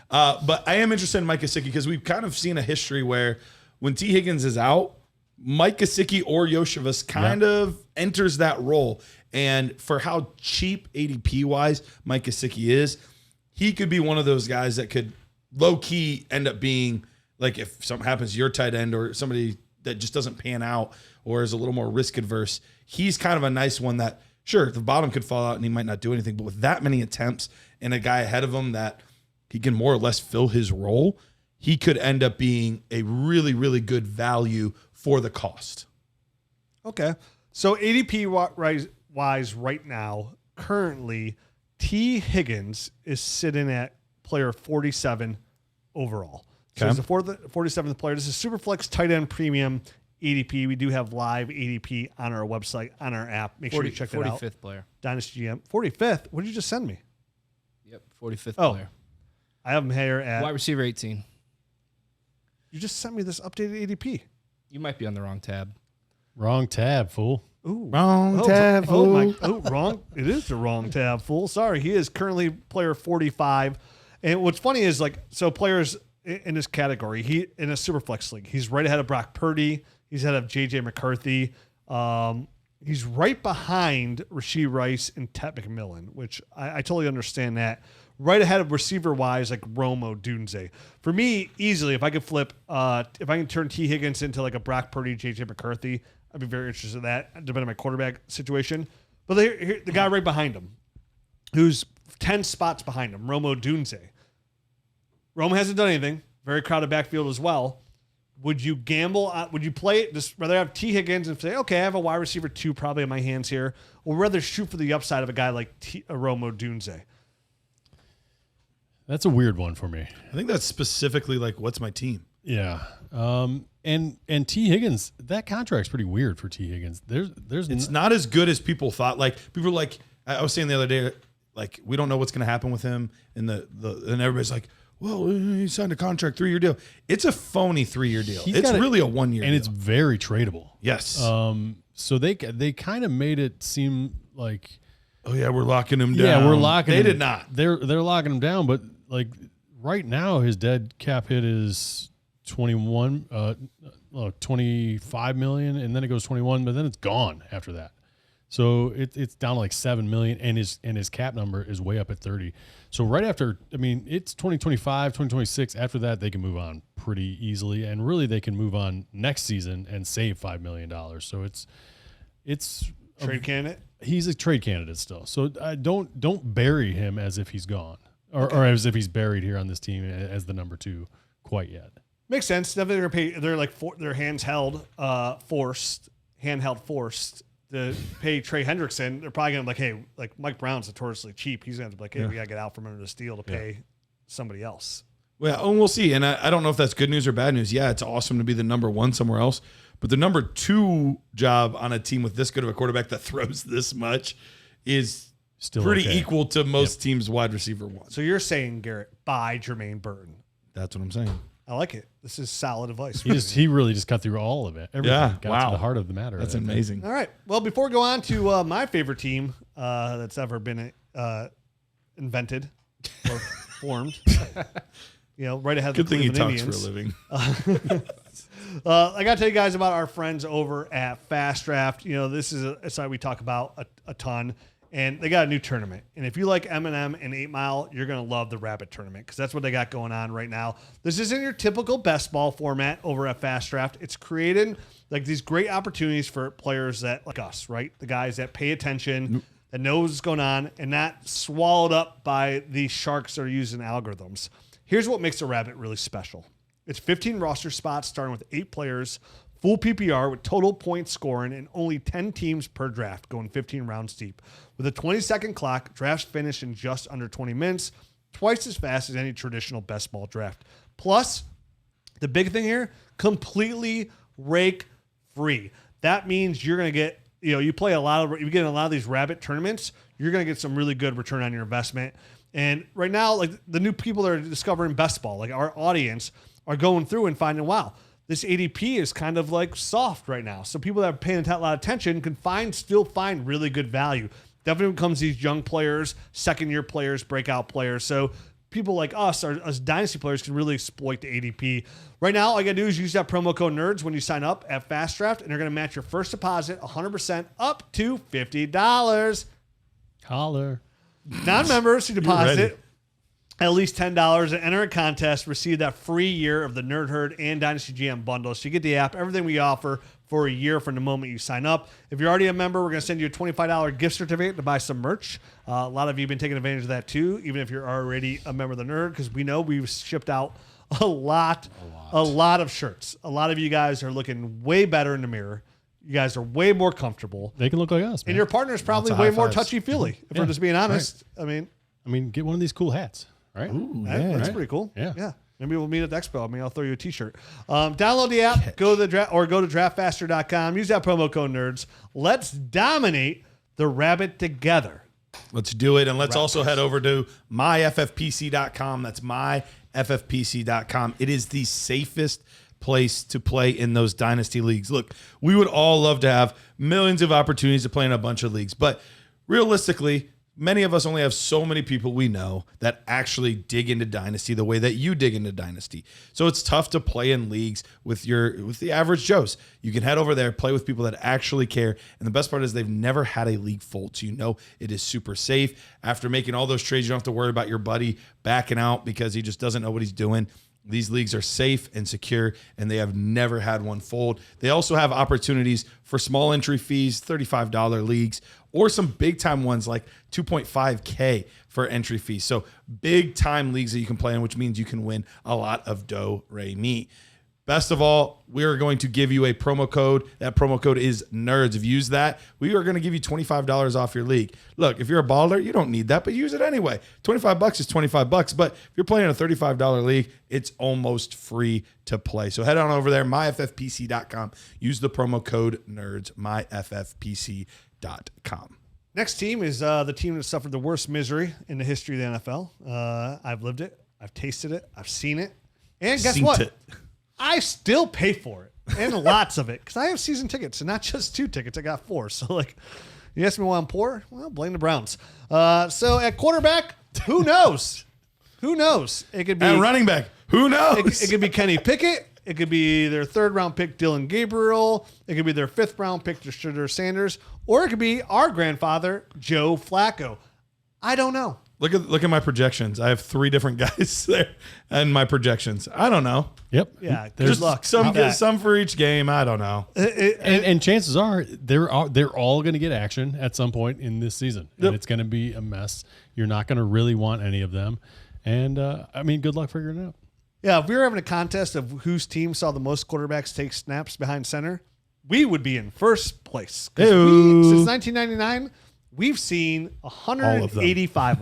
[SPEAKER 5] But I am interested in Mike Gesicki because we've kind of seen a history where when T. Higgins is out, Mike Gesicki or Yoshevas kind of enters that role. And for how cheap ADP-wise Mike Gesicki is, he could be one of those guys that could low-key end up being, like if something happens to your tight end or somebody that just doesn't pan out or is a little more risk-adverse, he's kind of a nice one that, sure, the bottom could fall out and he might not do anything, but with that many attempts and a guy ahead of him that he can more or less fill his role, he could end up being a really, really good value for the cost.
[SPEAKER 3] Okay. So ADP-wise right now, currently, T. Higgins is sitting at player 47 overall. So he's the 47th player. This is Superflex tight end premium ADP. We do have live ADP on our website, on our app. Make sure you check that out.
[SPEAKER 1] 45th player.
[SPEAKER 3] Dynasty GM. 45th? What did you just send me?
[SPEAKER 1] Yep, 45th player.
[SPEAKER 3] I have him here at...
[SPEAKER 1] Wide receiver 18.
[SPEAKER 3] You just sent me this updated ADP.
[SPEAKER 1] You might be on the wrong tab.
[SPEAKER 4] Wrong tab, fool.
[SPEAKER 3] Ooh.
[SPEAKER 5] Wrong tab, fool.
[SPEAKER 3] Wrong. It is the wrong tab, fool. Sorry. He is currently player 45. And what's funny is, like, so players in this category, he in a Superflex league, he's right ahead of Brock Purdy. He's ahead of J.J. McCarthy. He's right behind Rashee Rice and Ted McMillan, which I totally understand that. Right ahead of receiver-wise, like Odunze. For me, easily, if I could flip, if I can turn T. Higgins into like a Brock Purdy, J.J. McCarthy, I'd be very interested in that, depending on my quarterback situation. But the guy right behind him, who's 10 spots behind him, Odunze. Rome hasn't done anything. very crowded backfield as well. Would you gamble? Would you play it? Just rather have Tee Higgins and say, okay, I have a wide receiver 2 probably in my hands here, or rather shoot for the upside of a guy like Odunze?
[SPEAKER 4] That's a weird one for me.
[SPEAKER 5] I think that's specifically like, what's my team?
[SPEAKER 4] Yeah. And Tee Higgins, that contract's pretty weird for Tee Higgins.
[SPEAKER 5] It's not as good as people thought. Like, people were like, I was saying the other day, like, we don't know what's going to happen with him, and and everybody's like, well, he signed a contract, 3-year deal. It's a phony 3-year deal. It's really a 1-year deal.
[SPEAKER 4] And it's very tradable.
[SPEAKER 5] Yes.
[SPEAKER 4] So they kind of made it seem like,
[SPEAKER 5] oh yeah, we're locking him down.
[SPEAKER 4] Yeah, we're locking him.
[SPEAKER 5] They did not.
[SPEAKER 4] They're locking him down, but like right now his dead cap hit is 25 million, and then it goes 21, but then it's gone after that. So it's down to like 7 million, and his cap number is way up at 30. So right after, I mean, it's 2025, 2026. After that, they can move on pretty easily, and really they can move on next season and save $5 million. So it's
[SPEAKER 3] Trade candidate.
[SPEAKER 4] He's a trade candidate still. So don't bury him as if he's gone, or as if he's buried here on this team as the number 2 quite yet.
[SPEAKER 3] Makes sense. Definitely gonna pay. They're like they're handheld forced to pay Trey Hendrickson. They're probably gonna be like, hey, like Mike Brown's notoriously cheap. He's gonna be like, hey, we gotta get out from under this deal to pay somebody else.
[SPEAKER 5] Well, and we'll see. And I don't know if that's good news or bad news. Yeah, it's awesome to be the number 1 somewhere else, but the number 2 job on a team with this good of a quarterback that throws this much is still pretty equal to most teams' wide receiver 1.
[SPEAKER 3] So you're saying, Garrett, buy Jermaine Burton?
[SPEAKER 5] That's what I'm saying.
[SPEAKER 3] I like it. This is solid advice.
[SPEAKER 4] He really just cut through all of it. Everything got to the heart of the matter.
[SPEAKER 5] That's amazing.
[SPEAKER 3] All right. Well, before we go on to my favorite team that's ever been invented or formed, right ahead of
[SPEAKER 5] Good
[SPEAKER 3] the
[SPEAKER 5] thing he
[SPEAKER 3] Cleveland
[SPEAKER 5] talks
[SPEAKER 3] Indians.
[SPEAKER 5] for a living.
[SPEAKER 3] I got to tell you guys about our friends over at FastDraft. This is a site we talk about a ton. And they got a new tournament. And if you like M&M and 8 Mile, you're going to love the Rabbit Tournament because that's what they got going on right now. This isn't your typical best ball format over at FastDraft. It's created like these great opportunities for players that like us, right? The guys that pay attention, that knows what's going on, and not swallowed up by these sharks that are using algorithms. Here's what makes the Rabbit really special. It's 15 roster spots starting with 8 players, full PPR with total point scoring, and only 10 teams per draft, going 15 rounds deep. With a 20-second clock, drafts finish in just under 20 minutes, twice as fast as any traditional best ball draft. Plus, the big thing here, completely rake free. That means you're going to get, you get a lot of these Rabbit tournaments, you're going to get some really good return on your investment. And right now, like the new people that are discovering best ball, like our audience, are going through and finding, wow, this ADP is kind of like soft right now. So people that are paying a lot of attention can still find really good value. Definitely comes these young players, second-year players, breakout players. So people like us, as Dynasty players, can really exploit the ADP. Right now, all you got to do is use that promo code NERDS when you sign up at FastDraft, and they're going to match your first deposit 100% up to $50.
[SPEAKER 4] Holler.
[SPEAKER 3] Non-members who deposit at least $10 and enter a contest, receive that free year of the Nerd Herd and Dynasty GM bundle. So you get the app, everything we offer for a year from the moment you sign up. If you're already a member, we're going to send you a $25 gift certificate to buy some merch. A lot of you have been taking advantage of that too, even if you're already a member of the Nerd, because we know we've shipped out a lot of shirts. A lot of you guys are looking way better in the mirror. You guys are way more comfortable.
[SPEAKER 4] They can look like us, man.
[SPEAKER 3] And your partner's probably way more touchy-feely, if we're just being honest.
[SPEAKER 4] I mean, get one of these cool hats. Right?
[SPEAKER 3] Ooh, that's pretty cool.
[SPEAKER 4] Yeah.
[SPEAKER 3] Maybe we'll meet at the expo. I'll throw you a t-shirt. Download the app, go to draftfaster.com. Use that promo code NERDS. Let's dominate the Rabbit together.
[SPEAKER 5] Let's do it. And let's also head over to myffpc.com. That's myffpc.com. It is the safest place to play in those dynasty leagues. Look, we would all love to have millions of opportunities to play in a bunch of leagues, but realistically, many of us only have so many people we know that actually dig into Dynasty the way that you dig into Dynasty. So it's tough to play in leagues with the average Joes. You can head over there, play with people that actually care. And the best part is they've never had a league fold. So you know it is super safe. After making all those trades, you don't have to worry about your buddy backing out because he just doesn't know what he's doing. These leagues are safe and secure, and they have never had one fold. They also have opportunities for small entry fees, $35 leagues, or some big-time ones like $2.5K for entry fees. So big-time leagues that you can play in, which means you can win a lot of do-re-mi. Best of all, we are going to give you a promo code. That promo code is NERDS. If you use that, we are going to give you $25 off your league. Look, if you're a baller, you don't need that, but use it anyway. $25 is $25, but if you're playing a $35 league, it's almost free to play. So head on over there, myffpc.com. Use the promo code NERDS, myffpc.com.
[SPEAKER 3] Next team is the team that suffered the worst misery in the history of the NFL. I've lived it. I've tasted it. I've seen it. And guess what? I still pay for it, and lots of it, because I have season tickets, and not just 2 tickets. I got 4. So, like, you ask me why I'm poor? Well, blame the Browns. So at quarterback, who knows? Who knows? It could be
[SPEAKER 5] at running back. Who knows?
[SPEAKER 3] It could be Kenny Pickett. It could be their 3rd-round pick, Dylan Gabriel. It could be their 5th-round pick, Deshaun Sanders, or it could be our grandfather, Joe Flacco. I don't know.
[SPEAKER 5] Look at my projections. I have 3 different guys there and my projections. I don't know.
[SPEAKER 4] Yep.
[SPEAKER 3] Yeah.
[SPEAKER 5] There's
[SPEAKER 3] Good luck.
[SPEAKER 5] Some for each game. I don't know.
[SPEAKER 4] And chances are they're all going to get action at some point in this season, and it's going to be a mess. You're not going to really want any of them, and I mean, good luck figuring it out.
[SPEAKER 3] Yeah, if we were having a contest of whose team saw the most quarterbacks take snaps behind center, we would be in first place. Since 1999. We've seen 185.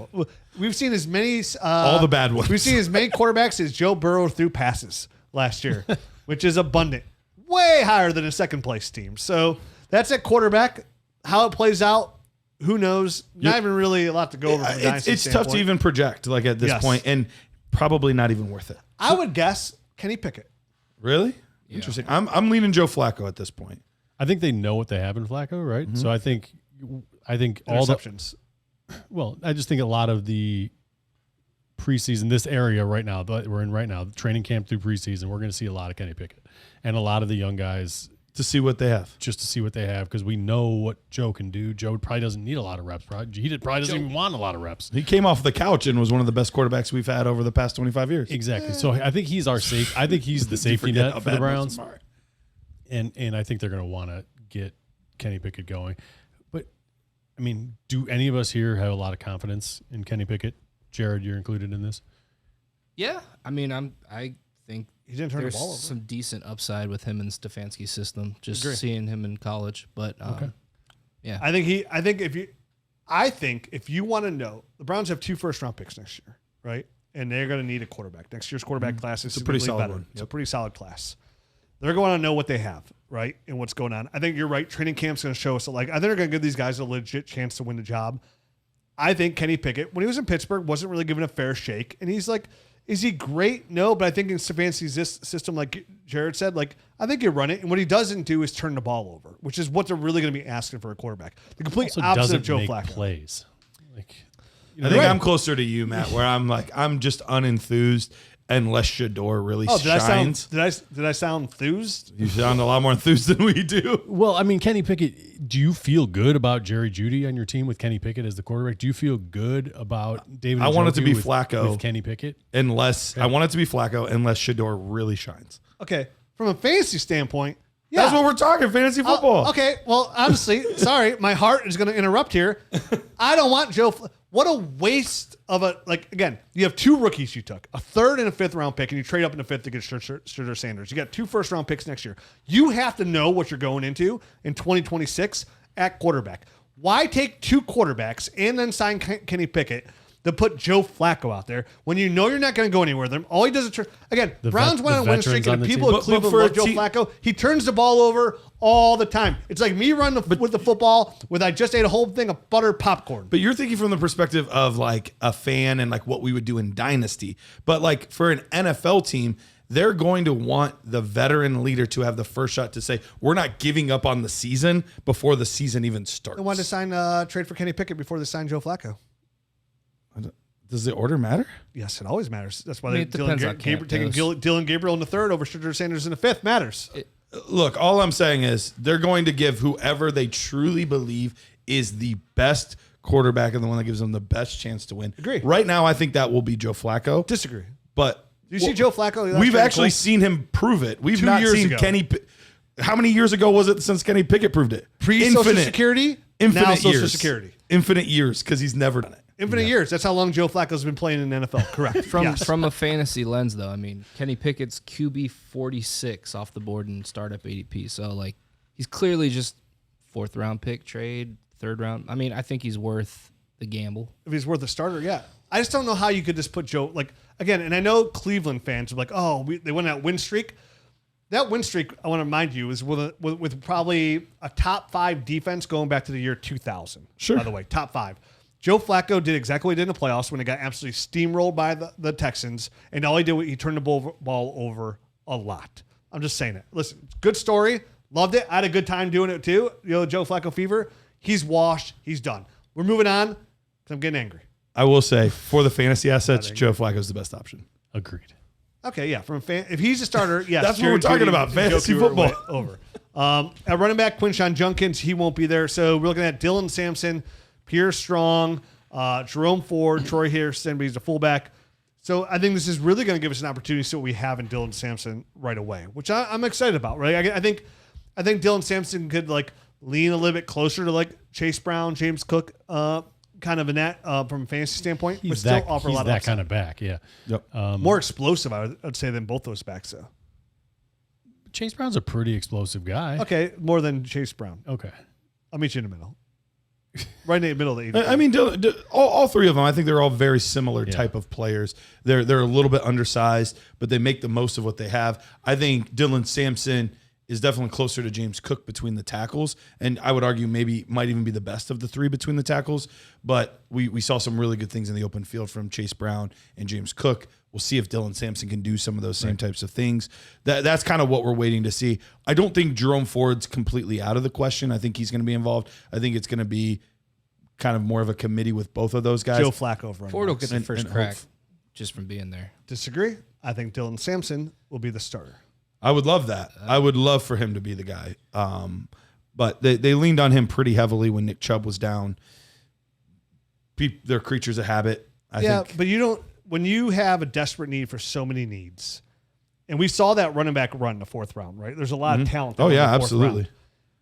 [SPEAKER 3] We've seen as many.
[SPEAKER 5] All the bad ones.
[SPEAKER 3] We've seen as many quarterbacks as Joe Burrow threw passes last year, which is abundant. Way higher than a second place team. So that's at quarterback. How it plays out, who knows? Not even really a lot to go over. From
[SPEAKER 5] it's tough to even project like at this point, and probably not even worth it.
[SPEAKER 3] I would guess Kenny Pickett.
[SPEAKER 5] Really? Yeah. Interesting. I'm leaning Joe Flacco at this point.
[SPEAKER 4] I think they know what they have in Flacco, right? Mm-hmm. So I think all the
[SPEAKER 3] interceptions.
[SPEAKER 4] Well, I just think a lot of the preseason, this area right now that we're in right now, the training camp through preseason, we're going to see a lot of Kenny Pickett and a lot of the young guys
[SPEAKER 5] to see what they have,
[SPEAKER 4] because we know what Joe can do. Joe probably doesn't need a lot of reps. He probably doesn't even want a lot of reps.
[SPEAKER 5] He came off the couch and was one of the best quarterbacks we've had over the past 25 years.
[SPEAKER 4] Exactly. So I think he's our safe. I think he's the safety net for the Browns. And I think they're going to want to get Kenny Pickett going. I mean, do any of us here have a lot of confidence in Kenny Pickett? Jared, you're included in this?
[SPEAKER 1] Yeah. I mean, I think
[SPEAKER 3] he didn't turn the ball over.
[SPEAKER 1] Some decent upside with him in Stefanski's system, just seeing him in college. But yeah. I think if you want to know, the Browns have 2 first-round picks next year, right? And they're going to need a quarterback. Next year's quarterback class is
[SPEAKER 5] a pretty solid one.
[SPEAKER 3] It's a pretty solid class. They're going to know what they have, right, and what's going on. I think you're right. Training camp's going to show us, I think they're going to give these guys a legit chance to win the job. I think Kenny Pickett, when he was in Pittsburgh, wasn't really given a fair shake. And he's like, is he great? No, but I think in Stefanski's system, like Jared said, like, I think you run it. And what he doesn't do is turn the ball over, which is what they're really going to be asking for a quarterback. The complete opposite of Joe Flacco.
[SPEAKER 4] Plays.
[SPEAKER 5] Like, I think I'm closer to you, Matt, where I'm just unenthused. Unless Shador really shines.
[SPEAKER 3] Did I sound enthused?
[SPEAKER 5] You sound a lot more enthused than we do.
[SPEAKER 4] Well, I mean, Kenny Pickett, do you feel good about Jerry Jeudy on your team with Kenny Pickett as the quarterback? Do you feel good about David?
[SPEAKER 5] I want it to be Flacco
[SPEAKER 4] with Kenny Pickett.
[SPEAKER 5] I want it to be Flacco unless Shador really shines.
[SPEAKER 3] Okay, from a fantasy standpoint,
[SPEAKER 5] yeah. That's what we're talking, fantasy football.
[SPEAKER 3] Okay, well, honestly, sorry, my heart is going to interrupt here. I don't want Joe. What a waste of again, you have 2 rookies you took, a 3rd and a 5th round pick, and you trade up in the 5th to get Deshaun Sanders. You got 2 first-round picks next year. You have to know what you're going into in 2026 at quarterback. Why take 2 quarterbacks and then sign Kenny Pickett to put Joe Flacco out there when you know you're not going to go anywhere? All he does is Browns went on a win streak, and the people at Cleveland love Joe Flacco. He turns the ball over all the time. It's like me running with the football with I just ate a whole thing of buttered popcorn.
[SPEAKER 5] But you're thinking from the perspective of like a fan and like what we would do in Dynasty. But like for an NFL team, they're going to want the veteran leader to have the first shot to say, we're not giving up on the season before the season even starts.
[SPEAKER 3] They wanted to sign trade for Kenny Pickett before they signed Joe Flacco.
[SPEAKER 5] Does the order matter?
[SPEAKER 3] Yes, it always matters. That's why taking
[SPEAKER 1] Dylan
[SPEAKER 3] Gabriel in the 3rd over Deshaun Sanders in the 5th matters.
[SPEAKER 5] Look, all I'm saying is they're going to give whoever they truly believe is the best quarterback and the one that gives them the best chance to win.
[SPEAKER 3] Agree.
[SPEAKER 5] Right now, I think that will be Joe Flacco.
[SPEAKER 3] Disagree.
[SPEAKER 5] But
[SPEAKER 3] you see Joe Flacco?
[SPEAKER 5] We've actually seen him prove it. We've not seen Kenny. How many years ago was it since Kenny Pickett proved it?
[SPEAKER 3] Social Security, now Social Security.
[SPEAKER 5] Infinite years, because he's never done it.
[SPEAKER 3] Infinite years. That's how long Joe Flacco's been playing in the NFL. Correct.
[SPEAKER 6] From a fantasy lens, though, I mean, Kenny Pickett's QB 46 off the board in startup ADP. So, like, he's clearly just 4th round pick, trade, 3rd round. I mean, I think he's worth the gamble.
[SPEAKER 3] If he's worth a starter, yeah. I just don't know how you could just put Joe, like, again, and I know Cleveland fans are like, oh, they went on that win streak. That win streak, I want to remind you, is with probably a top 5 defense going back to the year 2000.
[SPEAKER 5] Sure.
[SPEAKER 3] By the way, top 5. Joe Flacco did exactly what he did in the playoffs when he got absolutely steamrolled by the Texans, and all he did was he turned the ball over a lot. I'm just saying it. Listen, good story. Loved it. I had a good time doing it too. Joe Flacco fever. He's washed. He's done. We're moving on because I'm getting angry.
[SPEAKER 5] I will say, for the fantasy assets, Joe Flacco is the best option.
[SPEAKER 4] Agreed.
[SPEAKER 3] Okay, yeah. If he's a starter, yes.
[SPEAKER 5] That's what we're talking about, fantasy football.
[SPEAKER 3] Over. At running back, Quinshon Judkins, he won't be there. So we're looking at Dylan Sampson, Pierre Strong, Jerome Ford, Troy Harrison, but he's a fullback. So I think this is really going to give us an opportunity to see what we have in Dylan Sampson right away, which I'm excited about. Right? I think Dylan Sampson could like lean a little bit closer to like Chase Brown, James Cook, kind of in that from a fantasy standpoint, but still offer a lot of
[SPEAKER 4] that kind of back. Yeah.
[SPEAKER 5] Yep.
[SPEAKER 3] More explosive, I would say, than both those backs though.
[SPEAKER 4] Chase Brown's a pretty explosive guy.
[SPEAKER 3] Okay, more than Chase Brown.
[SPEAKER 4] Okay.
[SPEAKER 3] I'll meet you in the middle. Right in the middle of the 80.
[SPEAKER 5] I mean, all 3 of them, I think they're all very similar type of players. They're a little bit undersized, but they make the most of what they have. I think Dylan Sampson is definitely closer to James Cook between the tackles, and I would argue maybe might even be the best of the 3 between the tackles. But we saw some really good things in the open field from Chase Brown and James Cook. We'll see if Dylan Sampson can do some of those same types of things. That's kind of what we're waiting to see. I don't think Jerome Ford's completely out of the question. I think he's going to be involved. I think it's going to be kind of more of a committee with both of those guys.
[SPEAKER 3] Joe Flacco.
[SPEAKER 6] Ford will get the first crack just from being there.
[SPEAKER 3] Disagree. I think Dylan Sampson will be the starter.
[SPEAKER 5] I would love that. I would love for him to be the guy. But they leaned on him pretty heavily when Nick Chubb was down. They're creatures of habit. I think.
[SPEAKER 3] But you don't. When you have a desperate need for so many needs, and we saw that running back run in the 4th round, right? There's a lot of talent.
[SPEAKER 5] Oh, yeah, absolutely.
[SPEAKER 3] Round.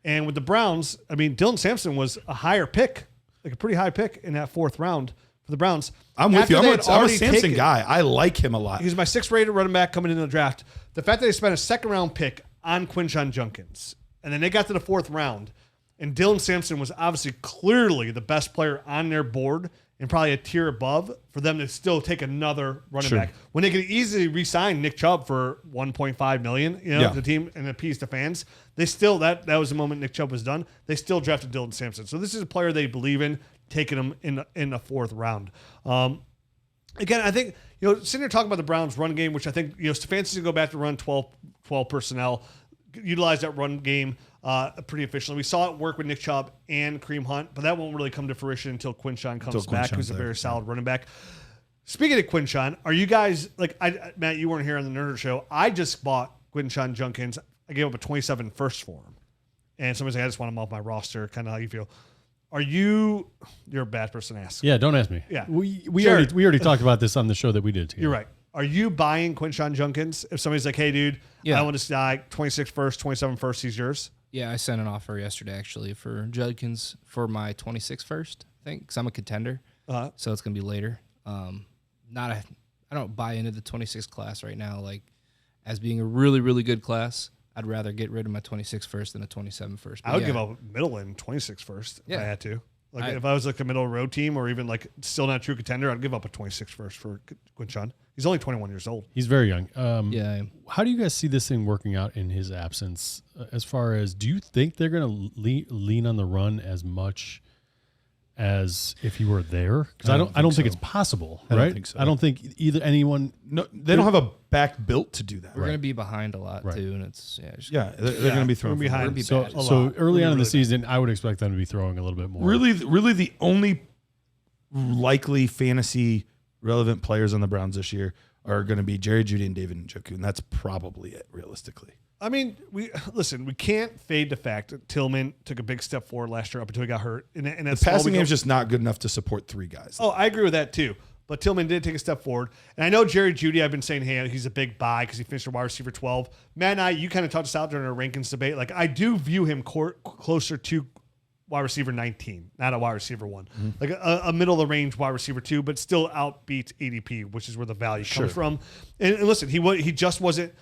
[SPEAKER 3] And with the Browns, I mean, Dylan Sampson was a higher pick, like a pretty high pick in that 4th round for the Browns.
[SPEAKER 5] I'm with you. I'm a Sampson guy. I like him a lot.
[SPEAKER 3] He's my 6th rated running back coming into the draft. The fact that they spent a 2nd round pick on Quinshon Judkins, and then they got to the 4th round, and Dylan Sampson was obviously clearly the best player on their board and probably a tier above for them to still take another running back when they could easily re-sign Nick Chubb for $1.5 million. The team and appease the fans. They still that was the moment Nick Chubb was done. They still drafted Dylan Sampson, so this is a player they believe in, taking him in the 4th round. Again, I think sitting here talking about the Browns' run game, which I think Stefanski's gonna go back to run 12 personnel, utilize that run game pretty efficiently. We saw it work with Nick Chubb and Kareem Hunt, but that won't really come to fruition until Quinshon comes back, who's a very solid running back. Speaking of Quinshon, are you guys Matt? You weren't here on the Nerd Show. I just bought Quinshon Judkins. I gave up a 27 first for him, and somebody's like, I just want him off my roster. Kind of how you feel. You're a bad person to ask.
[SPEAKER 4] Yeah, don't ask me.
[SPEAKER 3] Yeah,
[SPEAKER 4] we already talked about this on the show that we did together.
[SPEAKER 3] You're right. Are you buying Quinshon Judkins? If somebody's like, hey, dude, I want this guy, 26 first, 27 first, he's yours?
[SPEAKER 6] Yeah, I sent an offer yesterday, actually, for Judkins for my 26 first, I think, because I'm a contender. So it's going to be later. I don't buy into the 26 class right now, like, as being a really, really good class. I'd rather get rid of my 26 first than a 27 first. But
[SPEAKER 3] I would give up middle and 26 first if I had to. If I was like a middle road team or even like still not a true contender, I'd give up a 26 first for Quinshon. He's only 21 years old.
[SPEAKER 4] He's very young.
[SPEAKER 6] How
[SPEAKER 4] do you guys see this thing working out in his absence? As far as, do you think they're going to lean on the run as much as if he were there? Because I don't think it's possible, right?
[SPEAKER 5] I don't think so.
[SPEAKER 4] I don't think either anyone.
[SPEAKER 5] No, they don't have a back built to do that.
[SPEAKER 6] We're going to be behind a lot too, and it's
[SPEAKER 5] they're going to be throwing
[SPEAKER 3] behind.
[SPEAKER 4] So early on in the season, I would expect them to be throwing a little bit more.
[SPEAKER 5] Really, the only likely fantasy relevant players on the Browns this year are going to be Jerry Jeudy and David Njoku, and that's probably it, realistically.
[SPEAKER 3] I mean, we can't fade the fact that Tillman took a big step forward last year up until he got hurt. And
[SPEAKER 5] the passing game is just not good enough to support 3 guys.
[SPEAKER 3] Oh, I agree with that too. but Tillman did take a step forward. And I know Jerry Jeudy, I've been saying, hey, he's a big buy because he finished a wide receiver 12. Matt and I, you kind of touched us out during our rankings debate. Like, I do view him closer to wide receiver 19, not a wide receiver 1. Mm-hmm. Like a middle of the range wide receiver 2, but still outbeats ADP, which is where the value comes from. And listen, he just wasn't.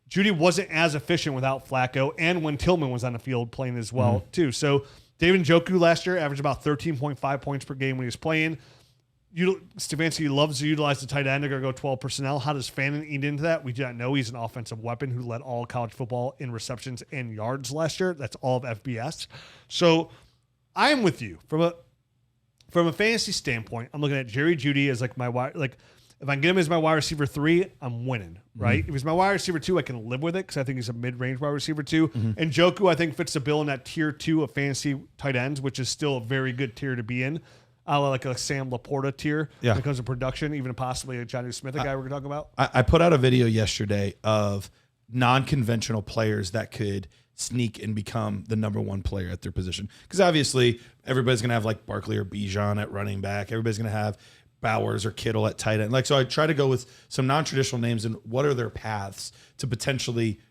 [SPEAKER 3] Jeudy wasn't as efficient without Flacco, and when Tillman was on the field playing as well, too. So David Njoku last year averaged about 13.5 points per game when he was playing. Stefanski loves to utilize the tight end. They're going to go 12 personnel. How does Fannin eat into that? We do not know. He's an offensive weapon who led all college football in receptions and yards last year. That's all of FBS. So I am with you. From a fantasy standpoint, I'm looking at Jerry Jeudy as like my wide, like if I can get him as my wide receiver 3, I'm winning, right? If he's my wide receiver 2, I can live with it because I think he's a mid-range wide receiver 2. And Njoku, I think, fits the bill in that tier 2 of fantasy tight ends, which is still a very good tier to be in. Like a Sam Laporta tier when it comes to production, even possibly a Johnny Smith, a guy we're going to talk about.
[SPEAKER 5] I put out a video yesterday of non-conventional players that could sneak and become the number 1 player at their position. Because obviously, everybody's going to have like Barkley or Bijan at running back. Everybody's going to have Bowers or Kittle at tight end. Like, so I try to go with some non-traditional names and what are their paths to potentially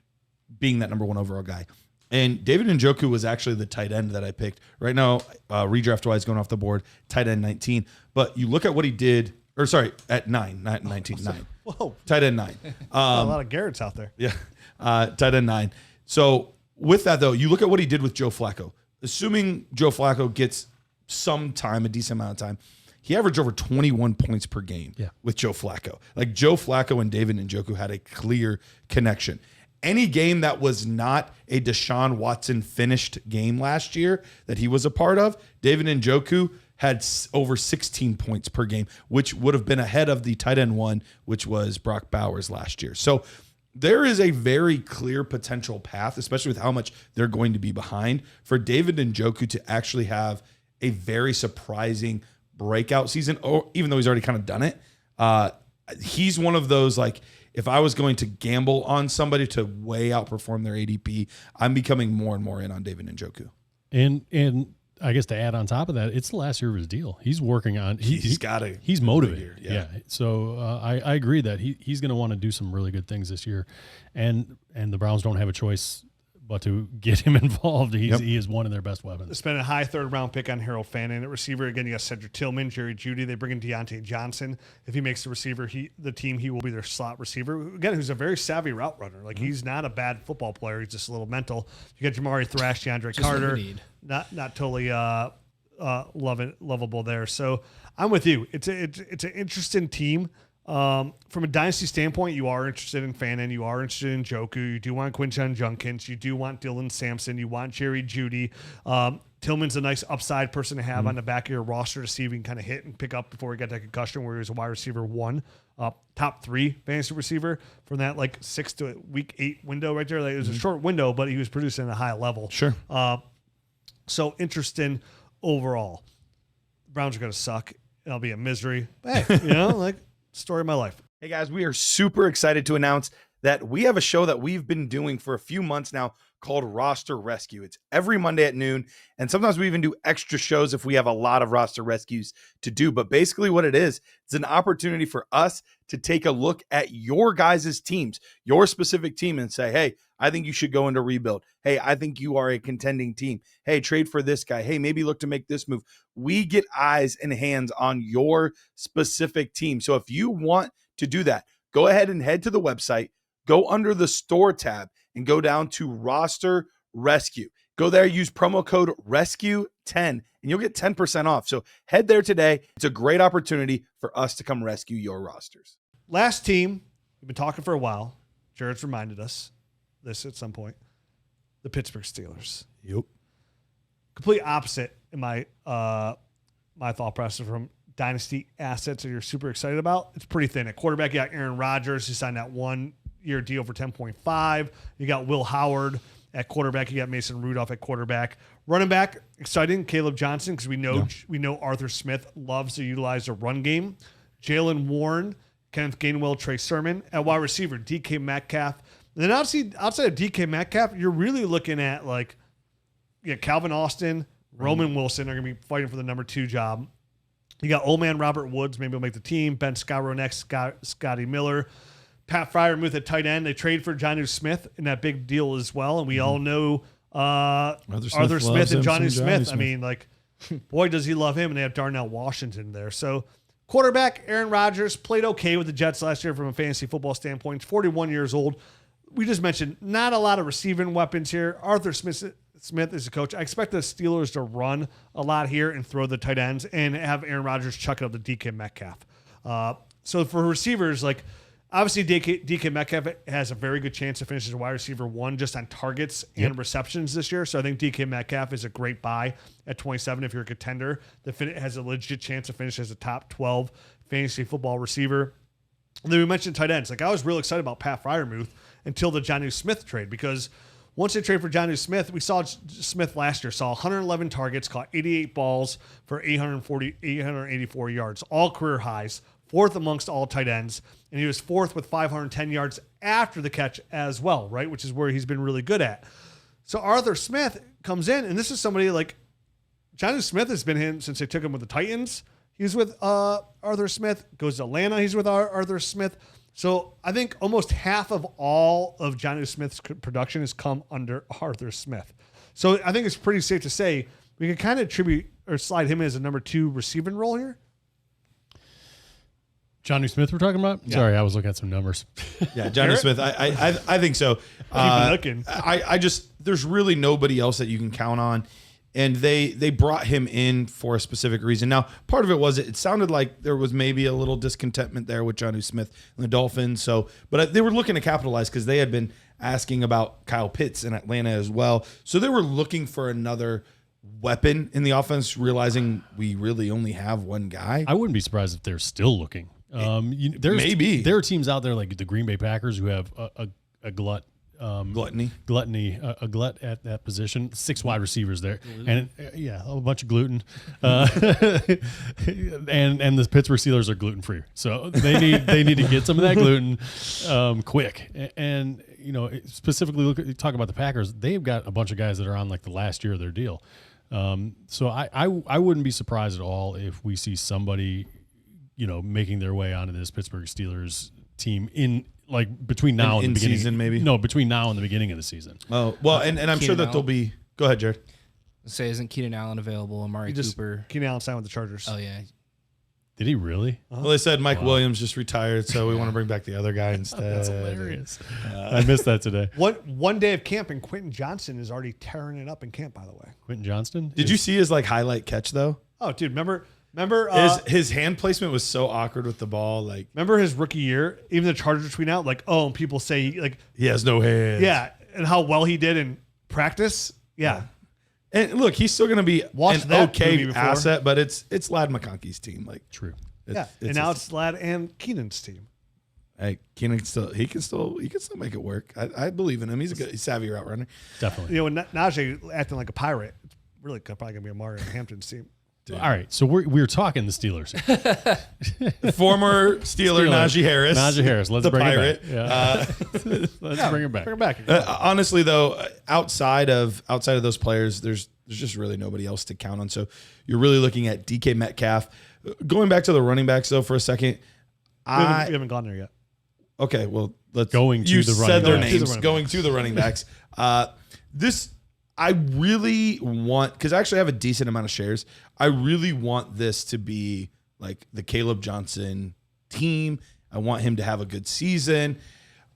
[SPEAKER 5] being that number 1 overall guy. And David Njoku was actually the tight end that I picked. Right now, redraft-wise, going off the board, tight end 19. But you look at what he did, or sorry, at 9, not 19, 9.
[SPEAKER 3] Whoa.
[SPEAKER 5] Tight end 9.
[SPEAKER 3] A lot of Garrett's out there.
[SPEAKER 5] Yeah, tight end 9. So with that, though, you look at what he did with Joe Flacco. Assuming Joe Flacco gets some time, a decent amount of time, he averaged over 21 points per game with Joe Flacco. Like, Joe Flacco and David Njoku had a clear connection. Any game that was not a Deshaun Watson finished game last year that he was a part of, David Njoku had over 16 points per game, which would have been ahead of the tight end 1, which was Brock Bowers last year. So there is a very clear potential path, especially with how much they're going to be behind, for David Njoku to actually have a very surprising breakout season, or even though he's already kind of done it. He's one of those, like, if I was going to gamble on somebody to way outperform their ADP, I'm becoming more and more in on David Njoku.
[SPEAKER 4] And I guess to add on top of that, it's the last year of his deal. He's working on. He's got it. He's motivated. Yeah. So I agree that he's going to want to do some really good things this year, and the Browns don't have a choice but to get him involved. He is one of their best weapons.
[SPEAKER 3] They spent a high 3rd round pick on Harold Fannin at receiver. Again, you got Cedric Tillman, Jerry Jeudy. They bring in Deontay Johnson. If he makes the receiver, the team, he will be their slot receiver. Again, who's a very savvy route runner. Like, he's not a bad football player. He's just a little mental. You got Jamari Thrash, DeAndre Carter. Not totally lovable there. So I'm with you. It's an interesting team. From a dynasty standpoint, you are interested in Fannin. You are interested in Njoku. You do want Quinshon Judkins. You do want Dylan Sampson. You want Jerry Jeudy. Tillman's a nice upside person to have on the back of your roster to see if he can kind of hit and pick up before he got that concussion where he was a wide receiver 1, top 3 fantasy receiver from that like 6 to week 8 window right there. Like, it was a short window, but he was producing at a high level.
[SPEAKER 5] Sure.
[SPEAKER 3] So interesting overall. The Browns are going to suck. It'll be a misery. But hey, like, story of my life.
[SPEAKER 7] Hey guys, we are super excited to announce that we have a show that we've been doing for a few months now called Roster Rescue. It's every Monday at noon, and sometimes we even do extra shows if we have a lot of roster rescues to do. But basically what it is, it's an opportunity for us to take a look at your guys' teams, your specific team, and say, hey, I think you should go into rebuild. Hey, I think you are a contending team. Hey, trade for this guy. Hey, maybe look to make this move. We get eyes and hands on your specific team. So if you want to do that, go ahead and head to the website, go under the store tab, and go down to Roster Rescue. Go there, use promo code RESCUE10, and you'll get 10% off. So head there today. It's a great opportunity for us to come rescue your rosters.
[SPEAKER 3] Last team, we've been talking for a while. Jared's reminded us this at some point. The Pittsburgh Steelers.
[SPEAKER 5] Yep.
[SPEAKER 3] Complete opposite in my my thought process from dynasty assets that you're super excited about. It's pretty thin. At quarterback, you got Aaron Rodgers, who signed that 1-year deal for $10.5. You got Will Howard at quarterback. You got Mason Rudolph at quarterback. Running back, exciting, Kaleb Johnson, because we know Arthur Smith loves to utilize a run game. Jalen Warren, Kenneth Gainwell, Trey Sermon. At wide receiver, DK Metcalf. And then obviously outside of DK Metcalf, you're really looking at Calvin Austin, Roman Wilson are going to be fighting for the number 2 job. You got old man Robert Woods, maybe he'll make the team. Ben Skowronek, Scotty Miller. Pat Freiermuth at tight end. They trade for Jonnu Smith in that big deal as well. And we all know Arthur Smith and Jonnu Smith. I mean, like, boy, does he love him. And they have Darnell Washington there. So quarterback Aaron Rodgers played okay with the Jets last year from a fantasy football standpoint. 41 years old. We just mentioned not a lot of receiving weapons here. Arthur Smith is the coach. I expect the Steelers to run a lot here and throw the tight ends and have Aaron Rodgers chuck it up to DK Metcalf. So for receivers, like, obviously, DK Metcalf has a very good chance to finish as a wide receiver 1 just on targets and receptions this year. So I think DK Metcalf is a great buy at 27 if you're a contender that has a legit chance to finish as a top 12 fantasy football receiver. And then we mentioned tight ends. Like, I was real excited about Pat Freiermuth until the Jonnu Smith trade, because once they trade for Jonnu Smith, we saw Smith last year, saw 111 targets, caught 88 balls for 884 yards, all career highs. 4th amongst all tight ends, and he was 4th with 510 yards after the catch as well, right? Which is where he's been really good at. So Arthur Smith comes in, and this is somebody like Jonnu Smith has been him since they took him with the Titans. He was with Arthur Smith, goes to Atlanta, he's with Arthur Smith. So I think almost half of all of Jonnu Smith's production has come under Arthur Smith. So I think it's pretty safe to say we can kind of attribute or slide him as a number 2 receiving role here.
[SPEAKER 4] Jonnu Smith we're talking about? Yeah. Sorry, I was looking at some numbers.
[SPEAKER 5] Yeah, Jonnu Smith. I think so.
[SPEAKER 3] Keep looking.
[SPEAKER 5] I just, there's really nobody else that you can count on. And they brought him in for a specific reason. Now, part of it was it sounded like there was maybe a little discontentment there with Jonnu Smith and the Dolphins. So, but they were looking to capitalize because they had been asking about Kyle Pitts in Atlanta as well. So they were looking for another weapon in the offense, realizing we really only have one guy.
[SPEAKER 4] I wouldn't be surprised if they're still looking.
[SPEAKER 5] Maybe
[SPEAKER 4] there are teams out there like the Green Bay Packers who have a glut at that position. 6 wide receivers there, and a bunch of gluten. And the Pittsburgh Steelers are gluten free, so they need to get some of that gluten quick. And specifically talk about the Packers. They've got a bunch of guys that are on like the last year of their deal. So I wouldn't be surprised at all if we see somebody making their way onto this Pittsburgh Steelers team in like between now and the beginning
[SPEAKER 5] season, maybe.
[SPEAKER 4] No, between now and the beginning of the season.
[SPEAKER 5] Oh well, and I'm sure that there'll be. Go ahead, Jared.
[SPEAKER 6] Say, isn't Keenan Allen available? Amari Cooper.
[SPEAKER 3] Keenan Allen signed with the Chargers.
[SPEAKER 6] Oh yeah.
[SPEAKER 4] Did he really?
[SPEAKER 5] Well, they said Mike Williams just retired, so we want to bring back the other guy instead.
[SPEAKER 4] That's hilarious. I missed that today.
[SPEAKER 3] One day of camp, and Quinton Johnson is already tearing it up in camp. By the way,
[SPEAKER 4] Quinton Johnston.
[SPEAKER 5] Did you see his like highlight catch though?
[SPEAKER 3] Oh, dude, remember
[SPEAKER 5] his hand placement was so awkward with the ball. Like,
[SPEAKER 3] remember his rookie year? Even the Chargers tweet out like, "Oh, and people say like
[SPEAKER 5] he has no hands."
[SPEAKER 3] Yeah, and how well he did in practice. Yeah.
[SPEAKER 5] And look, he's still going to be an okay asset, but it's Ladd McConkey's team. Like,
[SPEAKER 4] true.
[SPEAKER 3] And now it's Ladd and Keenan's team.
[SPEAKER 5] Hey, Keenan he can still make it work. I believe in him. He's a savvy route runner.
[SPEAKER 4] Definitely.
[SPEAKER 3] Najee acting like a pirate. It's really probably gonna be a Mario Hampton's team.
[SPEAKER 4] Dude. All right, so we're talking the Steelers.
[SPEAKER 5] Former Steeler Najee Harris.
[SPEAKER 4] Najee Harris. Let's bring
[SPEAKER 5] pirate.
[SPEAKER 4] it back. Yeah. Let's bring him back.
[SPEAKER 3] Bring him back.
[SPEAKER 5] Honestly, though, outside of those players, there's just really nobody else to count on. So you're really looking at DK Metcalf. Going back to the running backs, though, for a second,
[SPEAKER 3] we haven't gone there yet.
[SPEAKER 5] Okay, well, let's.
[SPEAKER 4] Going to the running
[SPEAKER 5] said their
[SPEAKER 4] backs.
[SPEAKER 5] names. Going to the running backs. This. I really want, because I actually have a decent amount of shares. I really want this to be like the Kaleb Johnson team. I want him to have a good season.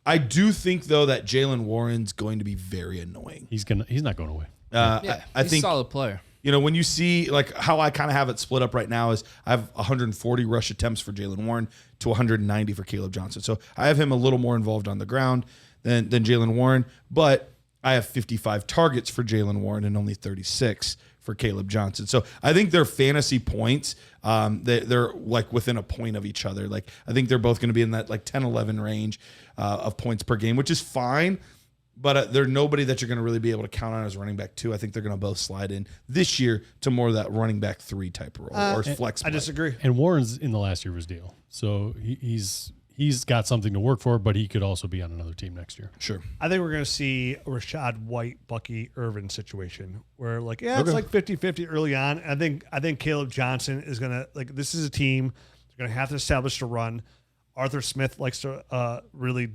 [SPEAKER 5] I do think, though, that Jaylen Warren's going to be very annoying.
[SPEAKER 4] He's not going away.
[SPEAKER 6] I
[SPEAKER 5] think
[SPEAKER 6] he's a solid player.
[SPEAKER 5] When you see like how I kind of have it split up right now is I have 140 rush attempts for Jaylen Warren to 190 for Kaleb Johnson. So I have him a little more involved on the ground than Jaylen Warren, but I have 55 targets for Jaylen Warren and only 36 for Kaleb Johnson. So I think their fantasy points, they're like within a point of each other. Like I think they're both going to be in that like 10-11 range of points per game, which is fine. But they're nobody that you're going to really be able to count on as running back 2. I think they're going to both slide in this year to more of that running back 3 type role or flex.
[SPEAKER 3] I disagree.
[SPEAKER 4] And Warren's in the last year of his deal, so he's he's got something to work for, but he could also be on another team next year.
[SPEAKER 5] Sure.
[SPEAKER 3] I think we're going to see a Rashad White, Bucky Irvin situation where it's like 50-50 early on. I think Kaleb Johnson is going to this is a team they're going to have to establish the run. Arthur Smith likes to really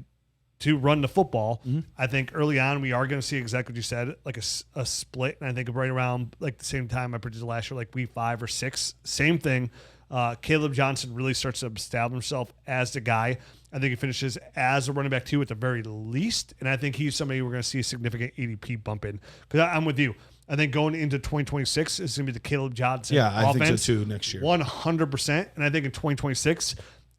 [SPEAKER 3] to run the football. Mm-hmm. I think early on we are going to see exactly what you said, like a split. And I think right around like the same time I predicted last year, like week 5 or 6, same thing. Kaleb Johnson really starts to establish himself as the guy. I think he finishes as a running back 2 at the very least. And I think he's somebody we're going to see a significant ADP bump in. Because I'm with you. I think going into 2026 is going to be the Kaleb Johnson
[SPEAKER 5] I
[SPEAKER 3] offense.
[SPEAKER 5] think so too next year.
[SPEAKER 3] 100%. And I think in 2026,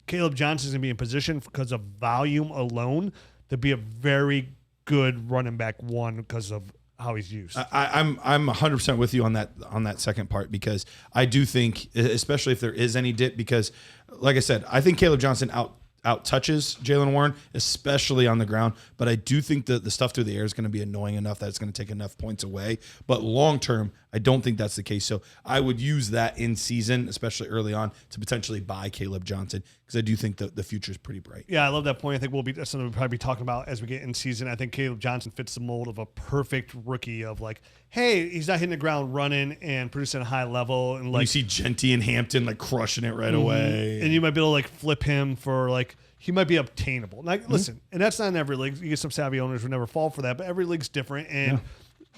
[SPEAKER 3] Kaleb Johnson is going to be in position because of volume alone to be a very good running back 1 because of how he's used.
[SPEAKER 5] I'm 100% with you on that second part, because I do think, especially if there is any dip, because like I said, I think Kaleb Johnson out touches Jaylen Warren, especially on the ground. But I do think that the stuff through the air is going to be annoying enough that it's going to take enough points away. But long term, I don't think that's the case. So I would use that in season, especially early on, to potentially buy Kaleb Johnson, because I do think the future is pretty bright.
[SPEAKER 3] Yeah, I love that point. I think that's something we'll probably be talking about as we get in season. I think Kaleb Johnson fits the mold of a perfect rookie of like, hey, he's not hitting the ground running and producing a high level. And like
[SPEAKER 5] you see Genty and Hampton like crushing it right away.
[SPEAKER 3] And you might be able to like flip him for like, he might be obtainable. Like, listen, and that's not in every league. You get some savvy owners who never fall for that, but every league's different. And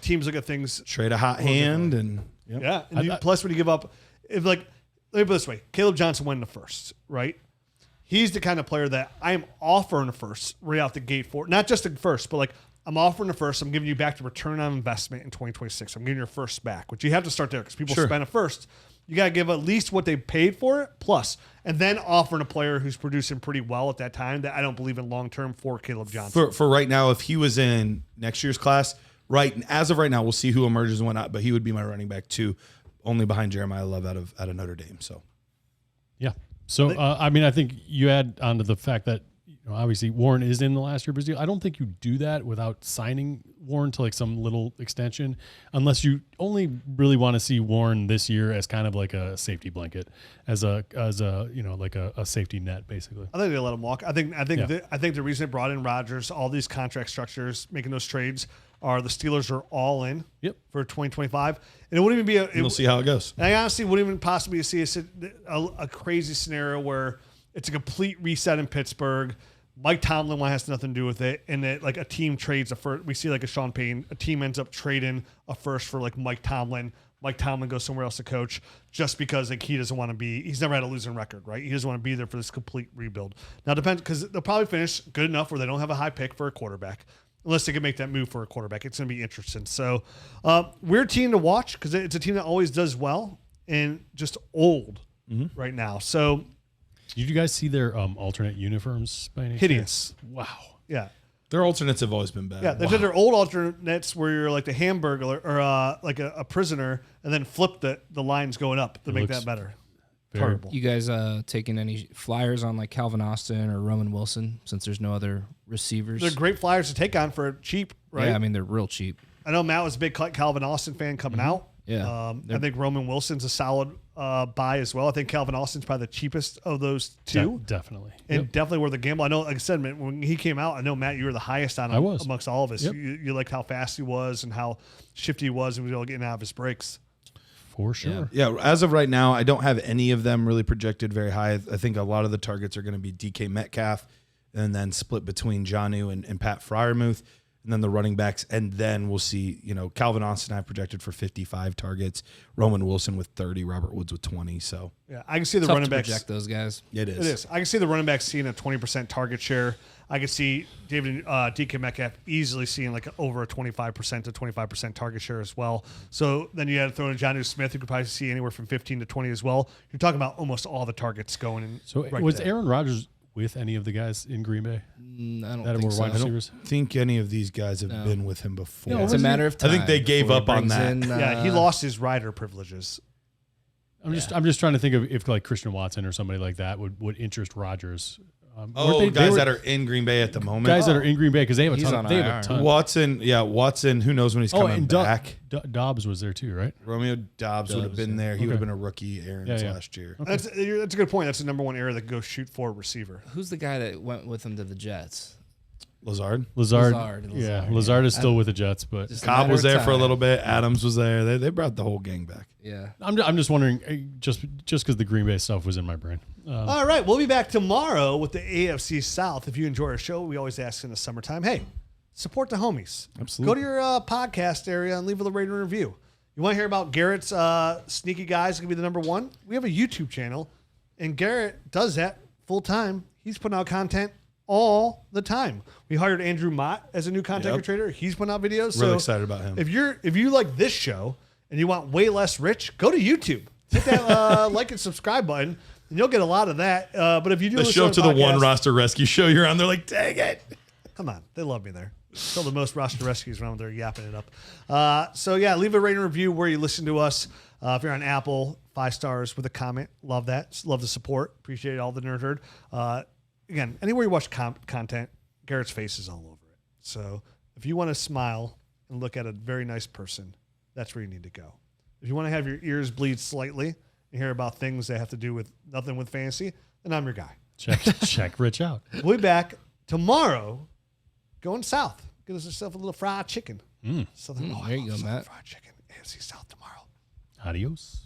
[SPEAKER 3] teams look at things.
[SPEAKER 5] Trade a hot hand and
[SPEAKER 3] yeah. And plus when you give up, if like, let me put it this way, Kaleb Johnson went in the first, right? He's the kind of player that I am offering a first right out the gate for, not just the first, but like I'm offering a first. I'm giving you back the return on investment in 2026. I'm giving your first back, which you have to start there because people spend a first. You got to give at least what they paid for it plus, and then offering a player who's producing pretty well at that time that I don't believe in long term for Kaleb Johnson.
[SPEAKER 5] For right now, if he was in next year's class, as of right now, we'll see who emerges and whatnot, but he would be my running back 2, only behind Jeremiah Love out of Notre Dame. So,
[SPEAKER 4] yeah. So, I mean, I think you add on to the fact that, obviously Warren is in the last year of his deal. I don't think you do that without signing Warren to like some little extension, unless you only really want to see Warren this year as kind of like a safety blanket, as a like a safety net, basically.
[SPEAKER 3] I think they let him walk. I think the reason they brought in Rodgers, all these contract structures, making those trades, are the Steelers are all in for 2025. And it wouldn't even be
[SPEAKER 5] we'll see how it goes.
[SPEAKER 3] I honestly wouldn't even possibly see a crazy scenario where it's a complete reset in Pittsburgh. Mike Tomlin has nothing to do with it, and that like a team trades a first. We see like a Sean Payton, a team ends up trading a first for like Mike Tomlin. Mike Tomlin goes somewhere else to coach just because like he doesn't want to be. He's never had a losing record, right? He doesn't want to be there for this complete rebuild. Now depends because they'll probably finish good enough where they don't have a high pick for a quarterback, unless they can make that move for a quarterback. It's going to be interesting. So weird team to watch because it's a team that always does well and just old right now. So.
[SPEAKER 4] Did you guys see their alternate uniforms by any
[SPEAKER 3] hideous?
[SPEAKER 4] Chance? Wow.
[SPEAKER 3] Yeah.
[SPEAKER 5] Their alternates have always been bad.
[SPEAKER 3] Yeah, they did their old alternates where you're like the hamburger or like a prisoner, and then flip the lines going up to make that better. Terrible.
[SPEAKER 6] You guys taking any flyers on like Calvin Austin or Roman Wilson since there's no other receivers?
[SPEAKER 3] They're great flyers to take on for cheap, right?
[SPEAKER 6] Yeah, I mean they're real cheap.
[SPEAKER 3] I know Matt was a big Calvin Austin fan coming out.
[SPEAKER 6] Yeah,
[SPEAKER 3] I think Roman Wilson's a solid buy as well. I think Calvin Austin's probably the cheapest of those two.
[SPEAKER 4] Definitely.
[SPEAKER 3] And definitely worth the gamble. I know, like I said, when he came out, I know, Matt, you were the highest on him amongst all of us. Yep. You liked how fast he was and how shifty he was and was able to get out of his breaks.
[SPEAKER 4] For sure.
[SPEAKER 5] Yeah, as of right now, I don't have any of them really projected very high. I think a lot of the targets are going to be DK Metcalf and then split between Jonnu and Pat Freiermuth. And then the running backs, and then we'll see, Calvin Austin I projected for 55 targets, Roman Wilson with 30, Robert Woods with 20. So
[SPEAKER 3] yeah, I can see the running backs
[SPEAKER 6] project those guys.
[SPEAKER 5] It is.
[SPEAKER 3] I can see the running backs seeing a 20% target share. I can see DK Metcalf easily seeing like over a 25% to 25% target share as well. So then you had to throw in Jonnu Smith, who could probably see anywhere from 15 to 20 as well. You're talking about almost all the targets going in.
[SPEAKER 4] So was Aaron Rodgers with any of the guys in Green Bay?
[SPEAKER 6] I don't think so.
[SPEAKER 5] I don't think any of these guys have been with him before.
[SPEAKER 6] No, it's a matter of time.
[SPEAKER 5] I think they gave up on that.
[SPEAKER 3] He lost his rider privileges.
[SPEAKER 4] I'm just trying to think of if like Christian Watson or somebody like that would interest Rodgers.
[SPEAKER 5] Guys that are in Green Bay at the moment.
[SPEAKER 4] Guys that are in Green Bay because they have a
[SPEAKER 6] He's
[SPEAKER 4] ton.
[SPEAKER 6] on
[SPEAKER 4] They have
[SPEAKER 6] IR.
[SPEAKER 4] a ton.
[SPEAKER 5] Watson. Who knows when he's coming back?
[SPEAKER 4] Dobbs was there too, right?
[SPEAKER 5] Romeo Dobbs would have been there. He would have been a rookie Aaron's last year.
[SPEAKER 3] Okay. That's a good point. That's the number one area that can go shoot for a receiver.
[SPEAKER 6] Who's the guy that went with him to the Jets?
[SPEAKER 5] Lazard.
[SPEAKER 4] Yeah, Lazard is still with the Jets, but
[SPEAKER 5] Cobb was there for a little bit. Adams was there. They brought the whole gang back.
[SPEAKER 6] Yeah.
[SPEAKER 4] I'm just wondering, just because the Green Bay stuff was in my brain.
[SPEAKER 3] All right, we'll be back tomorrow with the AFC South. If you enjoy our show, we always ask in the summertime, hey, support the homies.
[SPEAKER 5] Absolutely.
[SPEAKER 3] Go to your podcast area and leave a rating and review. You want to hear about Garrett's sneaky guys that can be the number one? We have a YouTube channel, and Garrett does that full time. He's putting out content all the time. We hired Andrew Mott as a new content creator. He's putting out videos.
[SPEAKER 5] Really excited about him.
[SPEAKER 3] If you like this show and you want way less rich, go to YouTube. Hit that like and subscribe button, and you'll get a lot of that. But if you do
[SPEAKER 5] The
[SPEAKER 3] listen
[SPEAKER 5] show to the
[SPEAKER 3] podcast,
[SPEAKER 5] one roster rescue show you're on, they're like, dang it.
[SPEAKER 3] come on, they love me there. Still the most roster rescues around there, yapping it up. So yeah, leave a rating and review where you listen to us. If you're on Apple, 5 stars with a comment. Love that. Love the support. Appreciate all the nerd herd. Again, anywhere you watch content, Garrett's face is all over it. So if you want to smile and look at a very nice person, that's where you need to go. If you want to have your ears bleed slightly and hear about things that have to do with nothing with fantasy, then I'm your guy.
[SPEAKER 4] Check Rich out.
[SPEAKER 3] We'll be back tomorrow going south. Get us yourself a little fried chicken.
[SPEAKER 6] There you go, Matt.
[SPEAKER 3] Fried chicken. AFC South tomorrow.
[SPEAKER 4] Adios.